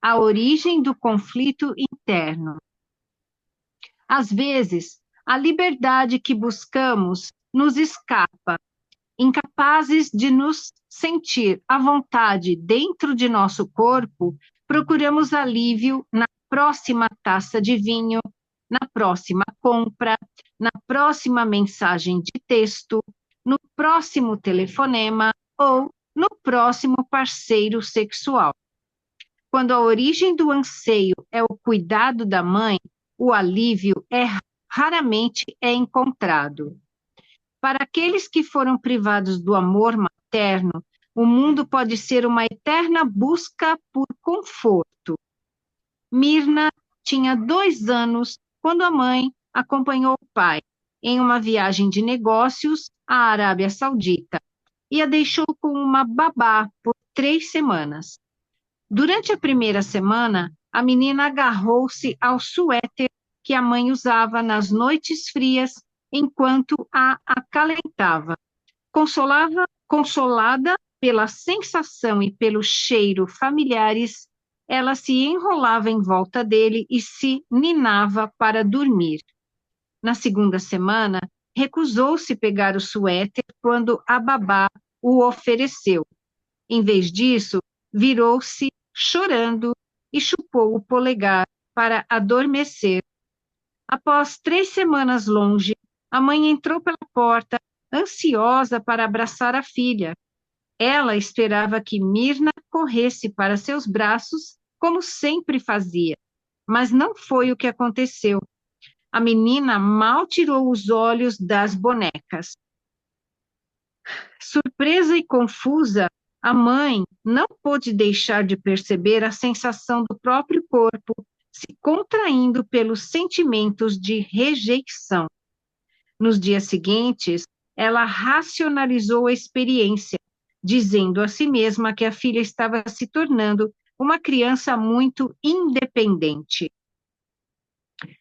A origem do conflito interno. Às vezes, a liberdade que buscamos nos escapa, incapazes de nos sentir à vontade dentro de nosso corpo, procuramos alívio na próxima taça de vinho, na próxima compra, na próxima mensagem de texto, no próximo telefonema ou no próximo parceiro sexual. Quando a origem do anseio é o cuidado da mãe, o alívio raramente é encontrado. Para aqueles que foram privados do amor materno, o mundo pode ser uma eterna busca por conforto. Mirna tinha 2 anos quando a mãe acompanhou o pai em uma viagem de negócios à Arábia Saudita e a deixou com uma babá por 3 semanas. Durante a primeira semana, a menina agarrou-se ao suéter que a mãe usava nas noites frias enquanto a acalentava. Consolada pela sensação e pelo cheiro familiares, ela se enrolava em volta dele e se ninava para dormir. Na segunda semana, recusou-se pegar o suéter quando a babá o ofereceu. Em vez disso, virou-se chorando e chupou o polegar para adormecer. Após 3 semanas longe, a mãe entrou pela porta, ansiosa para abraçar a filha. Ela esperava que Mirna corresse para seus braços, como sempre fazia, mas não foi o que aconteceu. A menina mal tirou os olhos das bonecas. Surpresa e confusa, a mãe não pôde deixar de perceber a sensação do próprio corpo se contraindo pelos sentimentos de rejeição. Nos dias seguintes, ela racionalizou a experiência, dizendo a si mesma que a filha estava se tornando uma criança muito independente.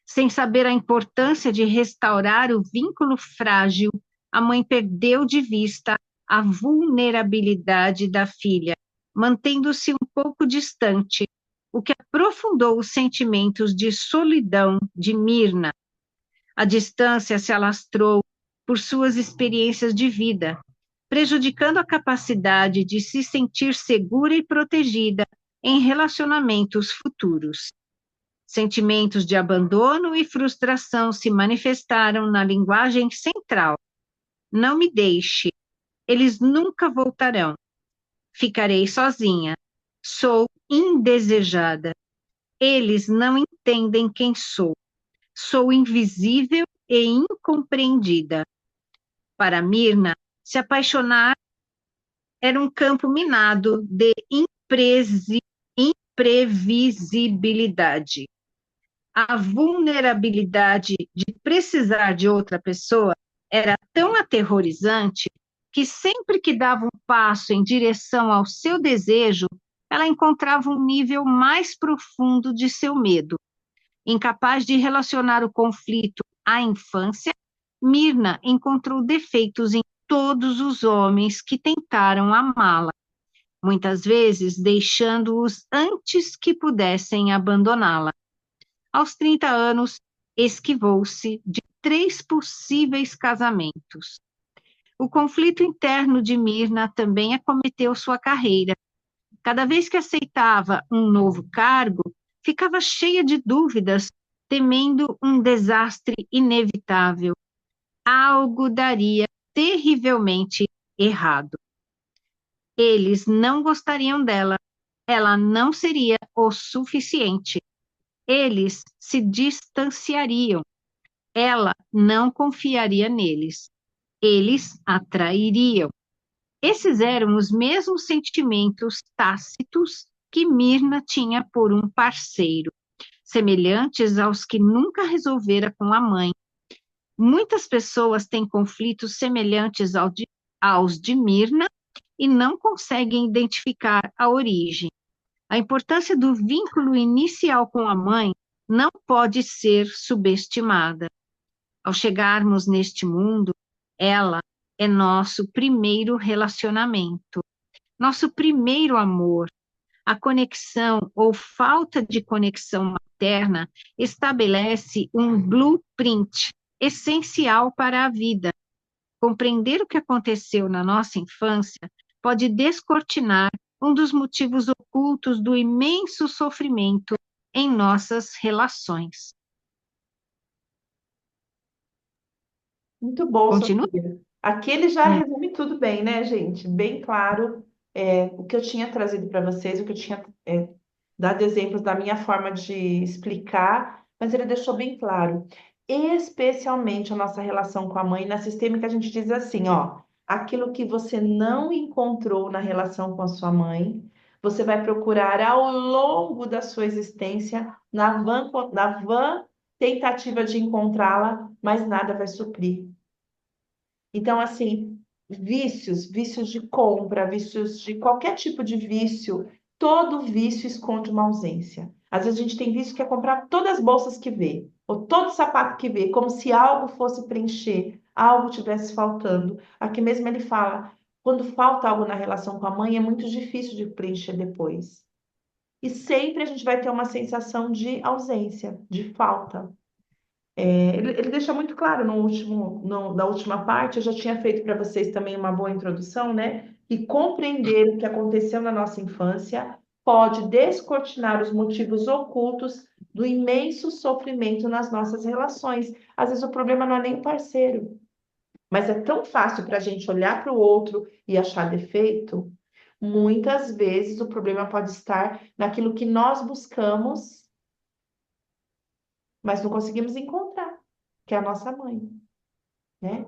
Sem saber a importância de restaurar o vínculo frágil, a mãe perdeu de vista a vulnerabilidade da filha, mantendo-se um pouco distante, o que aprofundou os sentimentos de solidão de Mirna. A distância se alastrou por suas experiências de vida, prejudicando a capacidade de se sentir segura e protegida em relacionamentos futuros. Sentimentos de abandono e frustração se manifestaram na linguagem central. Não me deixe, eles nunca voltarão. Ficarei sozinha, sou indesejada. Eles não entendem quem sou. Sou invisível e incompreendida. Para Mirna, se apaixonar era um campo minado de imprevisibilidade. A vulnerabilidade de precisar de outra pessoa era tão aterrorizante que sempre que dava um passo em direção ao seu desejo, ela encontrava um nível mais profundo de seu medo. Incapaz de relacionar o conflito à infância, Mirna encontrou defeitos em todos os homens que tentaram amá-la, muitas vezes deixando-os antes que pudessem abandoná-la. Aos 30 anos, esquivou-se de 3 possíveis casamentos. O conflito interno de Mirna também acometeu sua carreira. Cada vez que aceitava um novo cargo, ficava cheia de dúvidas, temendo um desastre inevitável. Algo daria terrivelmente errado. Eles não gostariam dela, ela não seria o suficiente. Eles se distanciariam, ela não confiaria neles. Eles a trairiam. Esses eram os mesmos sentimentos tácitos que Mirna tinha por um parceiro, semelhantes aos que nunca resolvera com a mãe. Muitas pessoas têm conflitos semelhantes aos de Mirna e não conseguem identificar a origem. A importância do vínculo inicial com a mãe não pode ser subestimada. Ao chegarmos neste mundo, ela é nosso primeiro relacionamento, nosso primeiro amor. A conexão ou falta de conexão materna estabelece um blueprint essencial para a vida. Compreender o que aconteceu na nossa infância pode descortinar um dos motivos ocultos do imenso sofrimento em nossas relações. Muito bom, Continua? Sofia. Aqui ele já resume tudo bem, né, gente? Bem claro, o que eu tinha trazido para vocês, o que eu tinha dado exemplos da minha forma de explicar, mas ele deixou bem claro, especialmente a nossa relação com a mãe. Na sistêmica a gente diz assim, ó, aquilo que você não encontrou na relação com a sua mãe, você vai procurar ao longo da sua existência, na vã tentativa de encontrá-la, mas nada vai suprir. Então, assim, vícios de compra, vícios de qualquer tipo de vício, todo vício esconde uma ausência. Às vezes a gente tem vício que é comprar todas as bolsas que vê, ou todo sapato que vê, como se algo fosse preencher, algo tivesse faltando. Aqui mesmo ele fala, quando falta algo na relação com a mãe, é muito difícil de preencher depois. E sempre a gente vai ter uma sensação de ausência, de falta. Ele deixa muito claro na última parte, eu já tinha feito para vocês também uma boa introdução, né? E compreender o que aconteceu na nossa infância pode descortinar os motivos ocultos do imenso sofrimento nas nossas relações. Às vezes o problema não é nem o parceiro, mas é tão fácil para a gente olhar para o outro e achar defeito. Muitas vezes o problema pode estar naquilo que nós buscamos, mas não conseguimos encontrar, que é a nossa mãe, né?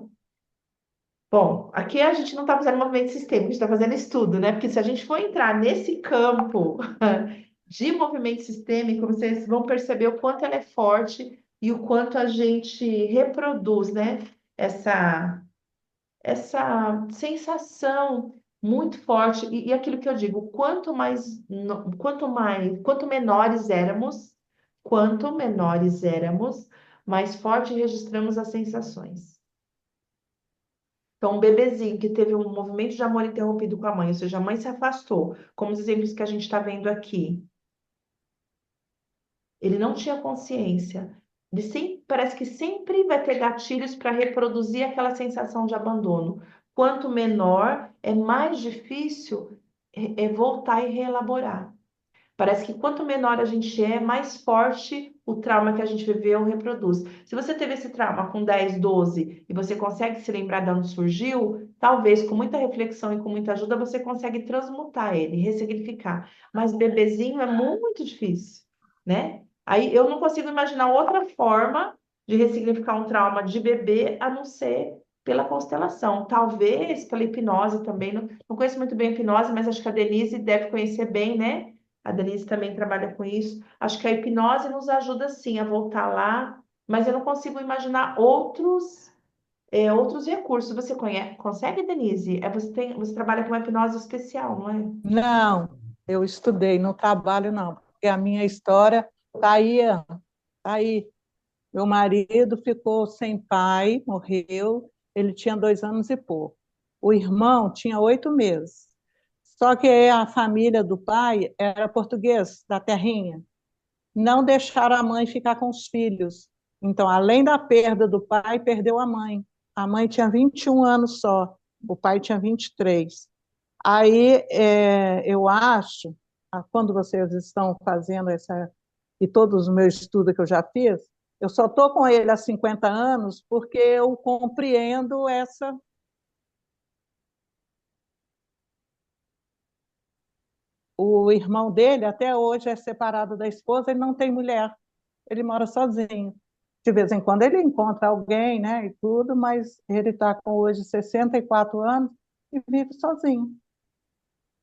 Bom, aqui a gente não está fazendo movimento sistêmico, a gente está fazendo estudo, né? Porque se a gente for entrar nesse campo de movimento sistêmico, vocês vão perceber o quanto ela é forte e o quanto a gente reproduz, né? Essa, essa sensação muito forte e aquilo que eu digo, quanto menores éramos, mais forte registramos as sensações. Então, um bebezinho que teve um movimento de amor interrompido com a mãe, ou seja, a mãe se afastou, como os exemplos que a gente está vendo aqui, ele não tinha consciência. Parece que sempre vai ter gatilhos para reproduzir aquela sensação de abandono. Quanto menor, é mais difícil voltar e reelaborar. Parece que quanto menor a gente é, mais forte o trauma que a gente viveu reproduz. Se você teve esse trauma com 10, 12 e você consegue se lembrar de onde surgiu, talvez com muita reflexão e com muita ajuda você consegue transmutar ele, ressignificar. Mas bebezinho é muito difícil, né? Aí eu não consigo imaginar outra forma de ressignificar um trauma de bebê, a não ser pela constelação. Talvez pela hipnose também. Não conheço muito bem a hipnose, mas acho que a Denise deve conhecer bem, né? A Denise também trabalha com isso. Acho que a hipnose nos ajuda sim a voltar lá, mas eu não consigo imaginar outros recursos. Você consegue, Denise? Você trabalha com uma hipnose especial, não é? Não, eu estudei, não trabalho não, porque a minha história está aí, tá aí. Meu marido ficou sem pai, morreu, ele tinha 2 anos e pouco. O irmão tinha 8 meses. Só que a família do pai era português, da terrinha. Não deixaram a mãe ficar com os filhos. Então, além da perda do pai, perdeu a mãe. A mãe tinha 21 anos só, o pai tinha 23. Aí, eu acho, quando vocês estão fazendo e todos os meus estudos que eu já fiz, eu só estou com ele há 50 anos porque eu compreendo essa. O irmão dele, até hoje, é separado da esposa, ele não tem mulher, ele mora sozinho. De vez em quando ele encontra alguém, né, e tudo, mas ele está com hoje 64 anos e vive sozinho.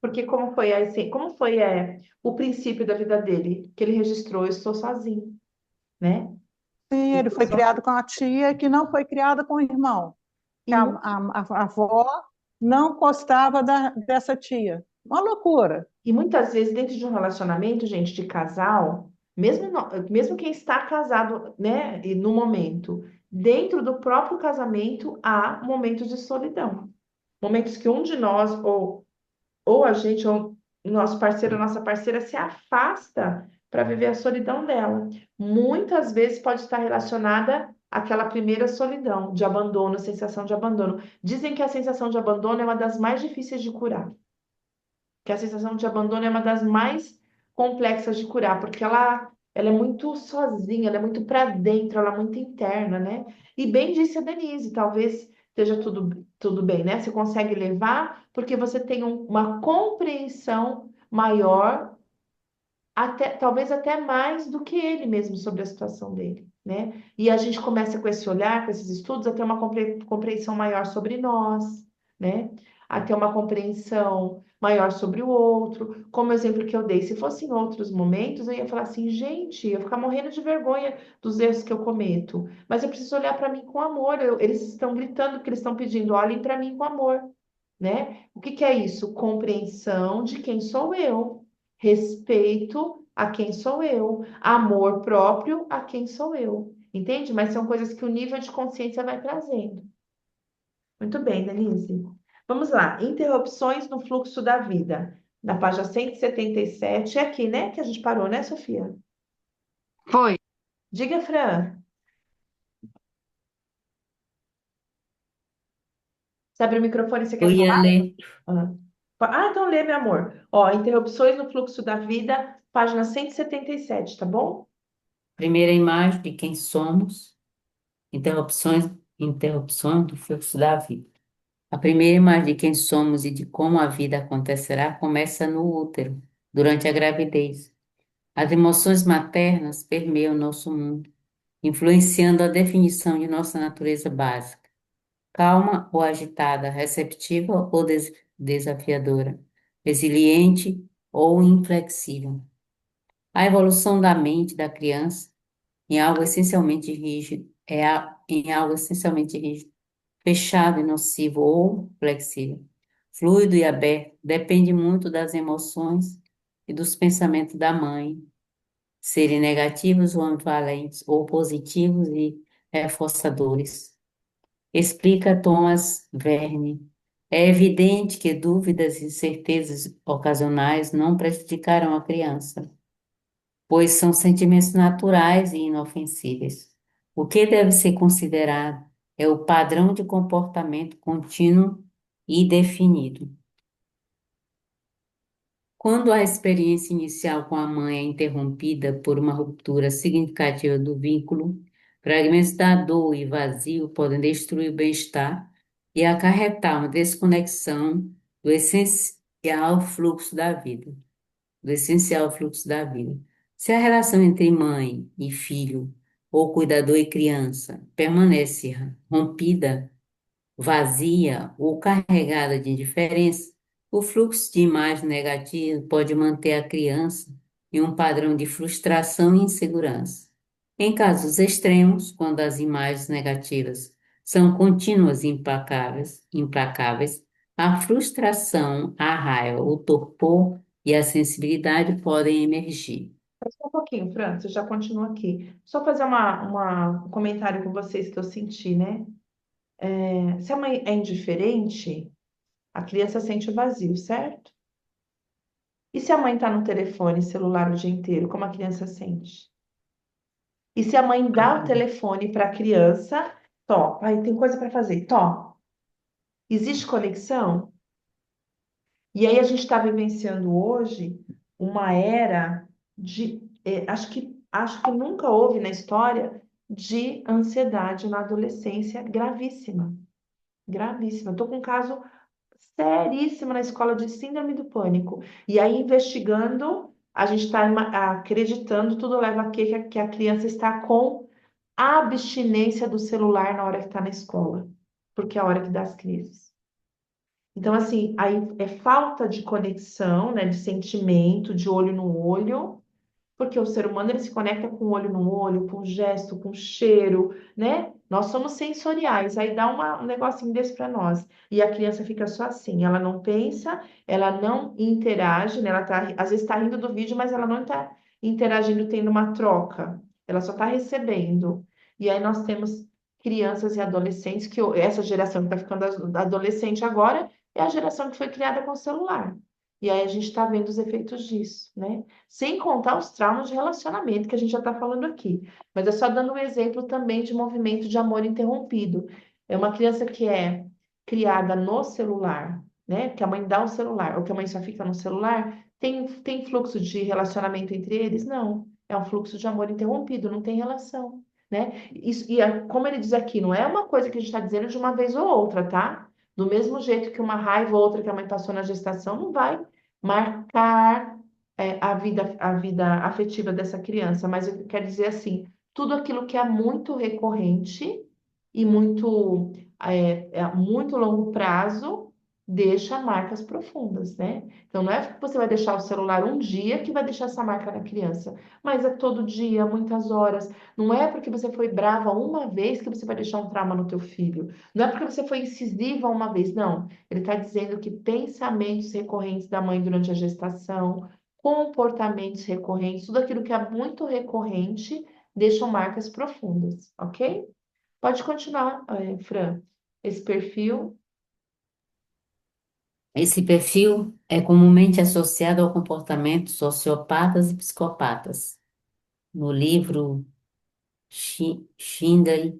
Porque como foi o princípio da vida dele, que ele registrou, eu estou sozinho, né? Sim, ele Estou foi só. criado com a tia que não foi criada com o irmão. E, A avó não gostava dessa tia. Uma loucura. e muitas vezes, dentro de um relacionamento, gente, de casal, mesmo quem está casado, né, e no momento, dentro do próprio casamento, há momentos de solidão. Momentos que um de nós, ou a gente, ou o nosso parceiro, ou nossa parceira, se afasta para viver a solidão dela. Muitas vezes pode estar relacionada àquela primeira solidão, de abandono, sensação de abandono. Dizem que a sensação de abandono é uma das mais difíceis de curar, que a sensação de abandono é uma das mais complexas de curar, porque ela é muito sozinha, ela é muito para dentro, ela é muito interna, né? E bem disse a Denise, talvez esteja tudo bem, né? Você consegue levar porque você tem uma compreensão maior, até, talvez até mais do que ele mesmo sobre a situação dele, né? E a gente começa com esse olhar, com esses estudos, a ter uma compreensão maior sobre nós, né? A ter uma compreensão maior sobre o outro. Como o exemplo que eu dei, se fosse em outros momentos, eu ia falar assim, gente, eu ia ficar morrendo de vergonha dos erros que eu cometo, mas eu preciso olhar para mim com amor. Eles estão gritando porque eles estão pedindo, olhem para mim com amor, né? O que que é isso? Compreensão de quem sou eu, respeito a quem sou eu, amor próprio a quem sou eu. Entende? Mas são coisas que o nível de consciência vai trazendo. Muito bem, Denise. Vamos lá. Interrupções no fluxo da vida. Na página 177, é aqui, né? Que a gente parou, né, Sofia? Foi. Diga, Fran. Você abre o microfone, você Eu quer ia falar? ler. Ah, então lê, meu amor. Ó, interrupções no fluxo da vida, página 177, tá bom? Primeira imagem de quem somos, interrupções, interrupções do fluxo da vida. A primeira imagem de quem somos e de como a vida acontecerá começa no útero, durante a gravidez. As emoções maternas permeiam nosso mundo, influenciando a definição de nossa natureza básica. Calma ou agitada, receptiva ou desafiadora, resiliente ou inflexível. A evolução da mente da criança em algo essencialmente rígido, em algo essencialmente rígido, fechado e nocivo ou flexível. Fluido e aberto depende muito das emoções e dos pensamentos da mãe, serem negativos ou ambivalentes, ou positivos e reforçadores. Explica Thomas Verne. É evidente que dúvidas e incertezas ocasionais não prejudicarão a criança, pois são sentimentos naturais e inofensíveis. O que deve ser considerado é o padrão de comportamento contínuo e definido. Quando a experiência inicial com a mãe é interrompida por uma ruptura significativa do vínculo, fragmentos da dor e vazio podem destruir o bem-estar e acarretar uma desconexão do essencial fluxo da vida, do essencial fluxo da vida. Se a relação entre mãe e filho ou cuidador e criança permanece rompida, vazia ou carregada de indiferença, o fluxo de imagem negativa pode manter a criança em um padrão de frustração e insegurança. Em casos extremos, quando as imagens negativas são contínuas e implacáveis, a frustração, a raiva, o torpor e a sensibilidade podem emergir. Só um pouquinho, Fran, você já continua aqui. Só fazer um comentário com vocês que eu senti, né? Se a mãe é indiferente, a criança sente o vazio, certo? E se a mãe está no telefone celular o dia inteiro, como a criança sente? E se a mãe dá o telefone para a criança, tó, aí tem coisa para fazer, tó. Existe conexão? E aí a gente está vivenciando hoje uma era de, acho que nunca houve na história de ansiedade na adolescência gravíssima, gravíssima. Estou com um caso seríssimo na escola de síndrome do pânico. E aí investigando, a gente está acreditando, tudo leva a que a criança está com abstinência do celular na hora que está na escola, porque é a hora que dá as crises. Então, assim, aí é falta de conexão, né, de sentimento, de olho no olho, porque o ser humano ele se conecta com o olho no olho, com o gesto, com o cheiro, né? Nós somos sensoriais, aí dá um negocinho desse para nós. E a criança fica só assim, ela não pensa, ela não interage, né? Ela tá, às vezes está rindo do vídeo, mas ela não está interagindo, tendo uma troca. Ela só está recebendo. E aí nós temos crianças e adolescentes, essa geração que está ficando adolescente agora, é a geração que foi criada com celular. E aí a gente está vendo os efeitos disso, né? Sem contar os traumas de relacionamento que a gente já está falando aqui. Mas é só dando um exemplo também de movimento de amor interrompido. É uma criança que é criada no celular, né? Que a mãe dá o celular, ou que a mãe só fica no celular, tem fluxo de relacionamento entre eles? Não. É um fluxo de amor interrompido, não tem relação, né? Isso, como ele diz aqui, não é uma coisa que a gente está dizendo de uma vez ou outra, tá? Do mesmo jeito que uma raiva ou outra que a mãe passou na gestação não vai marcar a vida afetiva dessa criança, mas eu quero dizer assim, tudo aquilo que é muito recorrente e muito longo prazo deixa marcas profundas, né? Então não é que você vai deixar o celular um dia que vai deixar essa marca na criança, mas é todo dia, muitas horas. Não é porque você foi brava uma vez que você vai deixar um trauma no teu filho. Não é porque você foi incisiva uma vez, não. Ele está dizendo que pensamentos recorrentes da mãe durante a gestação, comportamentos recorrentes, tudo aquilo que é muito recorrente, deixam marcas profundas, ok? Pode continuar, Fran. Esse perfil, Esse perfil é comumente associado ao comportamento sociopatas e psicopatas. No livro Schindler,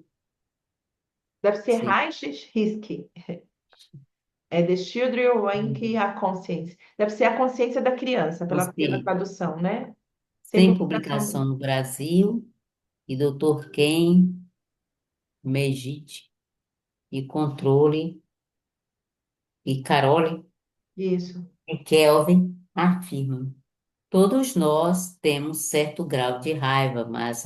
deve ser sei, Reich-Risk. É The Children Wank a Conscience. Deve ser a consciência da criança, pela você tradução, né? Sem tem publicação. publicação no Brasil, e Dr. Ken Megit e Controle e Carole Isso. e Kelvin afirmam: todos nós temos certo grau de raiva, mas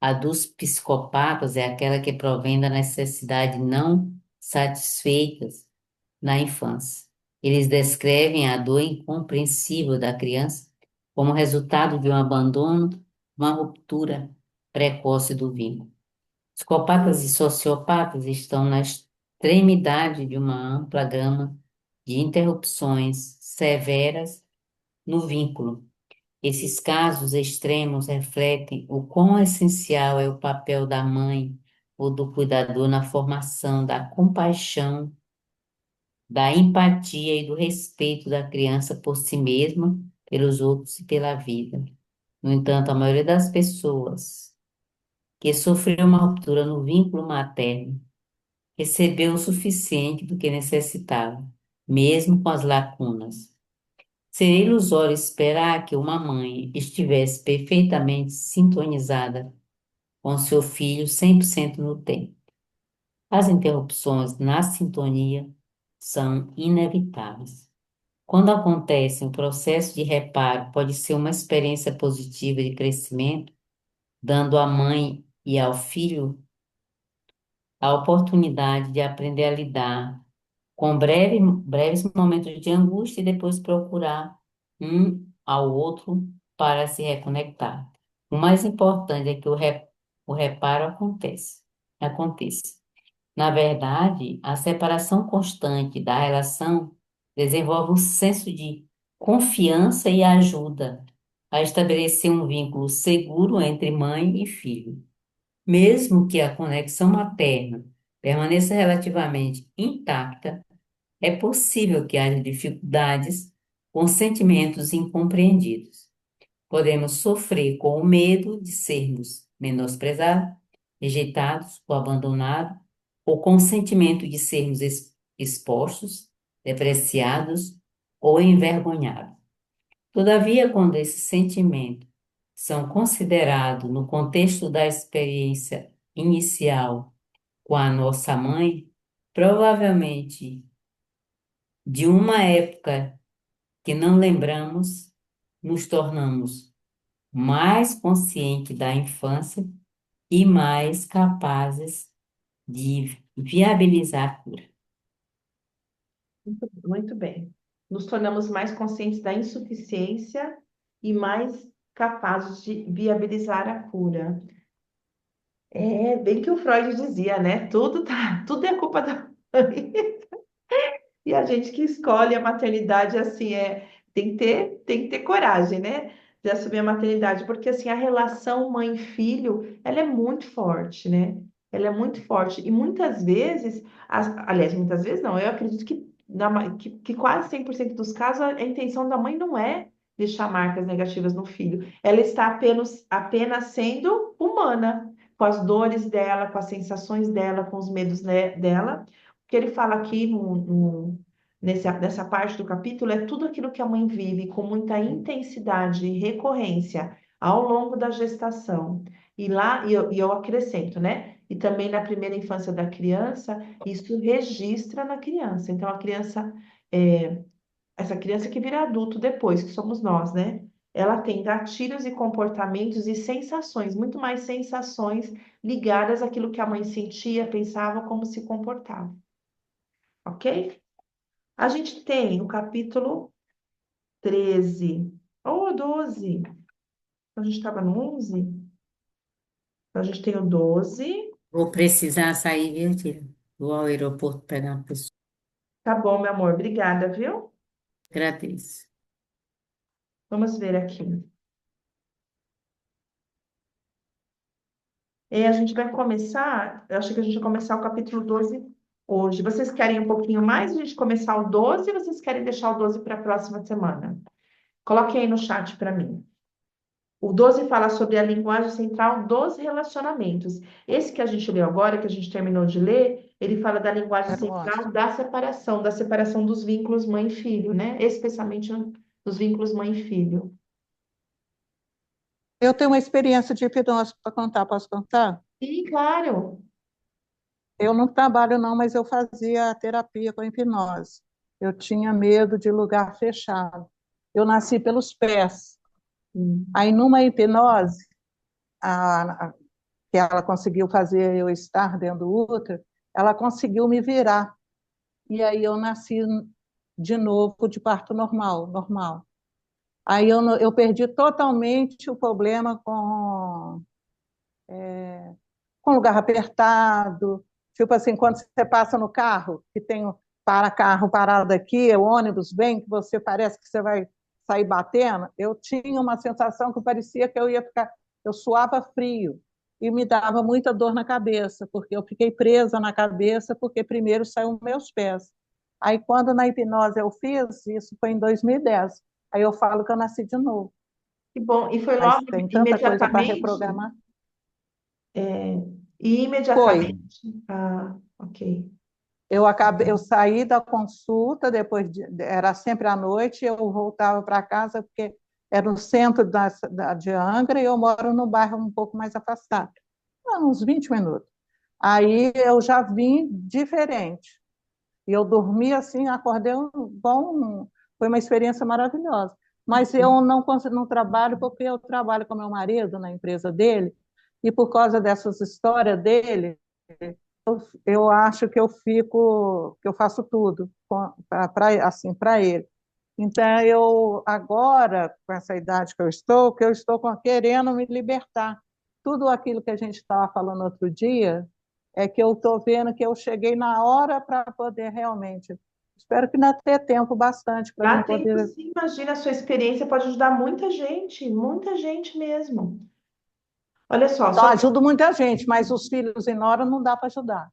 a dos psicopatas é aquela que provém da necessidade não satisfeitas na infância. Eles descrevem a dor incompreensível da criança como resultado de um abandono, uma ruptura precoce do vínculo. Psicopatas e sociopatas estão na extremidade de uma ampla gama de interrupções severas no vínculo. Esses casos extremos refletem o quão essencial é o papel da mãe ou do cuidador na formação da compaixão, da empatia e do respeito da criança por si mesma, pelos outros e pela vida. No entanto, a maioria das pessoas que sofreu uma ruptura no vínculo materno recebeu o suficiente do que necessitava, mesmo com as lacunas. Seria ilusório esperar que uma mãe estivesse perfeitamente sintonizada com seu filho 100% no tempo. As interrupções na sintonia são inevitáveis. Quando acontece, o processo de reparo pode ser uma experiência positiva de crescimento, dando à mãe e ao filho a oportunidade de aprender a lidar com breves momentos de angústia e depois procurar um ao outro para se reconectar. O mais importante é que o reparo aconteça. Na verdade, a separação constante da relação desenvolve um senso de confiança e ajuda a estabelecer um vínculo seguro entre mãe e filho. Mesmo que a conexão materna permaneça relativamente intacta, é possível que haja dificuldades com sentimentos incompreendidos. Podemos sofrer com o medo de sermos menosprezados, rejeitados ou abandonados, ou com o sentimento de sermos expostos, depreciados ou envergonhados. Todavia, quando esses sentimentos são considerados no contexto da experiência inicial com a nossa mãe, provavelmente de uma época que não lembramos, nos tornamos mais conscientes da infância e mais capazes de viabilizar a cura. Muito bem. Nos tornamos mais conscientes da insuficiência e mais capazes de viabilizar a cura. É bem que o Freud dizia, né? Tudo é culpa da mãe. E a gente que escolhe a maternidade, assim, tem que ter coragem, né? De assumir a maternidade, porque, assim, a relação mãe-filho, ela é muito forte, né? Ela é muito forte. E muitas vezes, aliás, muitas vezes não, eu acredito que quase 100% dos casos, a intenção da mãe não é deixar marcas negativas no filho. Ela está apenas sendo humana, com as dores dela, com as sensações dela, com os medos, né, dela. O que ele fala aqui nessa parte do capítulo é tudo aquilo que a mãe vive com muita intensidade e recorrência ao longo da gestação. E eu acrescento, né? E também na primeira infância da criança, isso registra na criança. Então, essa criança que vira adulto depois, que somos nós, né? Ela tem gatilhos e comportamentos e sensações, muito mais sensações ligadas àquilo que a mãe sentia, pensava, como se comportava. Ok? A gente tem o capítulo 13 ou 12. A gente estava no 11. Então, a gente tem o 12. Vou precisar sair, viu, tia? Vou ao aeroporto pegar uma pessoa. Tá bom, meu amor. Obrigada, viu? Agradeço. Vamos ver aqui. E a gente vai começar, eu acho que a gente vai começar o capítulo 12 hoje. Vocês querem um pouquinho mais a gente começar o 12 ou vocês querem deixar o 12 para a próxima semana? Coloque aí no chat para mim. O 12 fala sobre a linguagem central dos relacionamentos. Esse que a gente leu agora, que a gente terminou de ler, ele fala da linguagem Quero central mostrar. da separação dos vínculos mãe e filho, né? Especialmente dos vínculos mãe e filho. Eu tenho uma experiência de hipnose para contar, posso contar? E, claro. Eu não trabalho não, mas eu fazia terapia com hipnose. Eu tinha medo de lugar fechado. Eu nasci pelos pés. Hum. Aí, numa hipnose, que ela conseguiu fazer eu estar dentro do útero, ela conseguiu me virar. E aí eu nasci de novo de parto normal, normal. Aí eu perdi totalmente o problema com lugar apertado. Tipo assim, quando você passa no carro, que tem para-carro parado aqui, o ônibus vem, que você parece que você vai sair batendo, eu tinha uma sensação que parecia que eu ia ficar, eu suava frio e me dava muita dor na cabeça, porque eu fiquei presa na cabeça, porque primeiro saiu meus pés. Aí, quando na hipnose eu fiz, isso foi em 2010, aí eu falo que eu nasci de novo. Que bom. E foi Mas logo tem tanta coisa para imediatamente? reprogramar. É, e Foi. imediatamente. Ah, ok. Eu saí da consulta, era sempre à noite, eu voltava para casa, porque era no centro de Angra, e eu moro num bairro um pouco mais afastado, uns 20 minutos. Aí eu já vim diferente. E eu dormi assim, acordei bom, foi uma experiência maravilhosa. Mas eu não trabalho porque eu trabalho com meu marido na empresa dele, E por causa dessas histórias dele, eu acho que eu faço tudo assim para ele. Então eu agora, com essa idade que eu estou querendo me libertar. Tudo aquilo que a gente estava falando outro dia é que eu estou vendo que eu cheguei na hora para poder realmente. Espero que ainda tenha tempo bastante para Dá mim tempo poder. sim, imagina, a sua experiência pode ajudar muita gente mesmo. Olha só, Então, sobre... ajudo muita gente, mas os filhos e nora não dá para ajudar.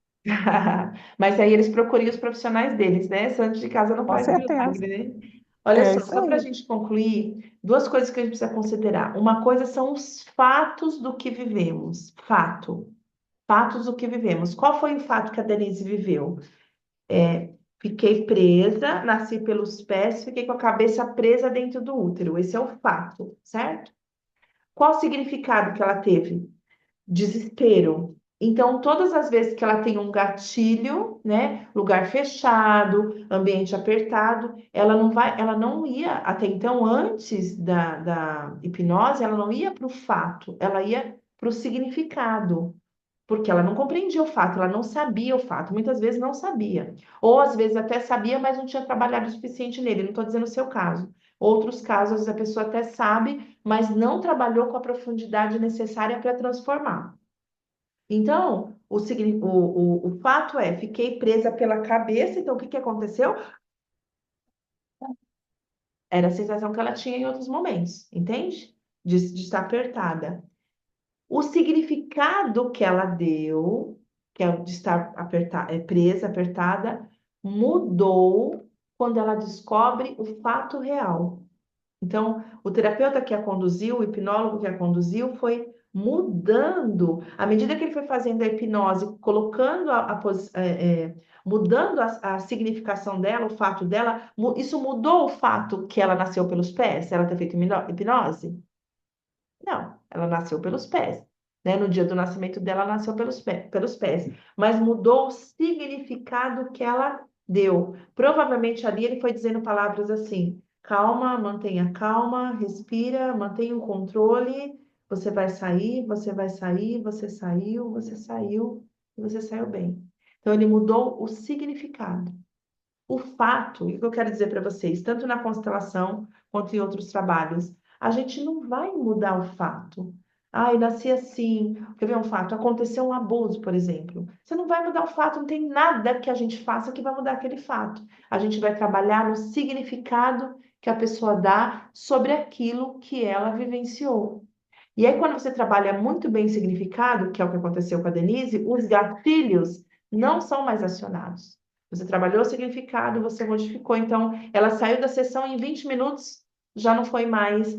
Mas aí eles procurem os profissionais deles, né? Santo de casa não Com faz certeza. milagre, né? Olha É só, isso só para a aí. gente concluir, duas coisas que a gente precisa considerar. Uma coisa são os fatos do que vivemos. Fatos do que vivemos. Qual foi o fato que a Denise viveu? Fiquei presa, nasci pelos pés, fiquei com a cabeça presa dentro do útero. Esse é o fato, certo? Qual o significado que ela teve? Desespero. Então, todas as vezes que ela tem um gatilho, né, lugar fechado, ambiente apertado, ela não ia, até então, antes da hipnose, ela não ia para o fato, ela ia para o significado, porque ela não compreendia o fato, ela não sabia o fato, muitas vezes não sabia, ou às vezes até sabia, mas não tinha trabalhado o suficiente nele, não estou dizendo o seu caso. Outros casos, às vezes a pessoa até sabe, mas não trabalhou com a profundidade necessária para transformar. Então, o fato é, fiquei presa pela cabeça, então o que que aconteceu? Era a sensação que ela tinha em outros momentos, entende? De estar apertada. O significado que ela deu, que é o de estar presa, apertada, mudou quando ela descobre o fato real. Então, o terapeuta que a conduziu, o hipnólogo que a conduziu, foi mudando, à medida que ele foi fazendo a hipnose, colocando mudando a significação dela, o fato dela, isso mudou o fato que ela nasceu pelos pés, ela ter feito hipnose? Não, ela nasceu pelos pés. Né? No dia do nascimento dela, ela nasceu pelos pés. Mas mudou o significado que ela deu. Provavelmente ali ele foi dizendo palavras assim: calma, mantenha calma, respira, mantenha o controle. Você vai sair, você vai sair, você saiu e você saiu bem. Então ele mudou o significado. O fato, e o que eu quero dizer para vocês, tanto na constelação quanto em outros trabalhos, a gente não vai mudar o fato. Ai, nasci assim. Quer ver um fato? Aconteceu um abuso, por exemplo. Você não vai mudar o fato, não tem nada que a gente faça que vai mudar aquele fato. A gente vai trabalhar no significado que a pessoa dá sobre aquilo que ela vivenciou. E aí, quando você trabalha muito bem o significado, que é o que aconteceu com a Denise, os gatilhos não são mais acionados. Você trabalhou o significado, você modificou. Então, ela saiu da sessão em 20 minutos, já não foi mais,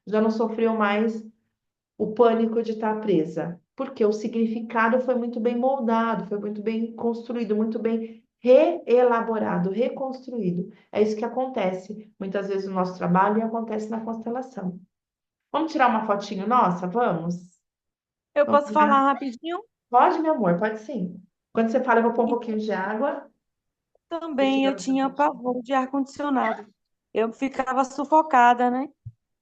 já não sofreu mais o pânico de estar presa. Porque o significado foi muito bem moldado, foi muito bem construído, muito bem reelaborado, reconstruído. É isso que acontece muitas vezes no nosso trabalho e acontece na constelação. Vamos tirar uma fotinho nossa? Vamos? Eu Vamos posso lá? falar rapidinho? Pode, meu amor, pode sim. Quando você fala, eu vou pôr um E pouquinho de água. Vou também tirar eu essa tinha fotinho. pavor de ar-condicionado. Eu ficava sufocada, né?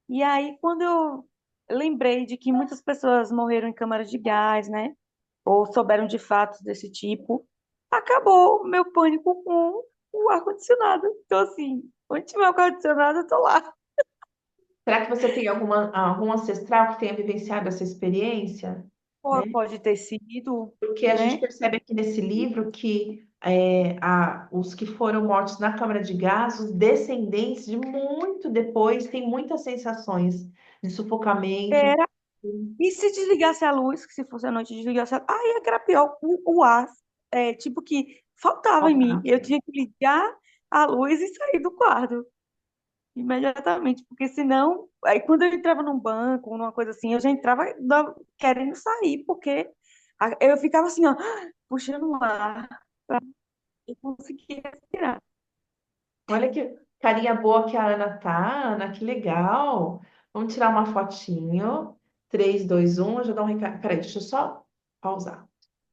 E aí, quando eu lembrei de que muitas pessoas morreram em câmaras de gás, né? Ou souberam de fatos desse tipo, acabou o meu pânico com o ar-condicionado. Então, assim, onde tiver o ar-condicionado, eu tô lá. Será que você tem algum ancestral que tenha vivenciado essa experiência? Né? Pode ter sido, Porque a gente né? percebe aqui nesse livro que os que foram mortos na câmara de gás, os descendentes de muito depois, têm muitas sensações de sufocamento. Era. E se desligasse a luz, que se fosse à noite, desligasse a luz, aí era pior, o ar, tipo que faltava em mim. Eu tinha que ligar a luz e sair do quarto imediatamente, porque senão, aí quando eu entrava num banco, numa coisa assim, eu já entrava querendo sair, porque eu ficava assim, ó, puxando o ar para eu conseguir respirar. Olha que carinha boa que a Ana tá, Ana, que legal. Vamos tirar uma fotinho. 3, 2, 1. Eu já dou um recado. Peraí, deixa eu só pausar.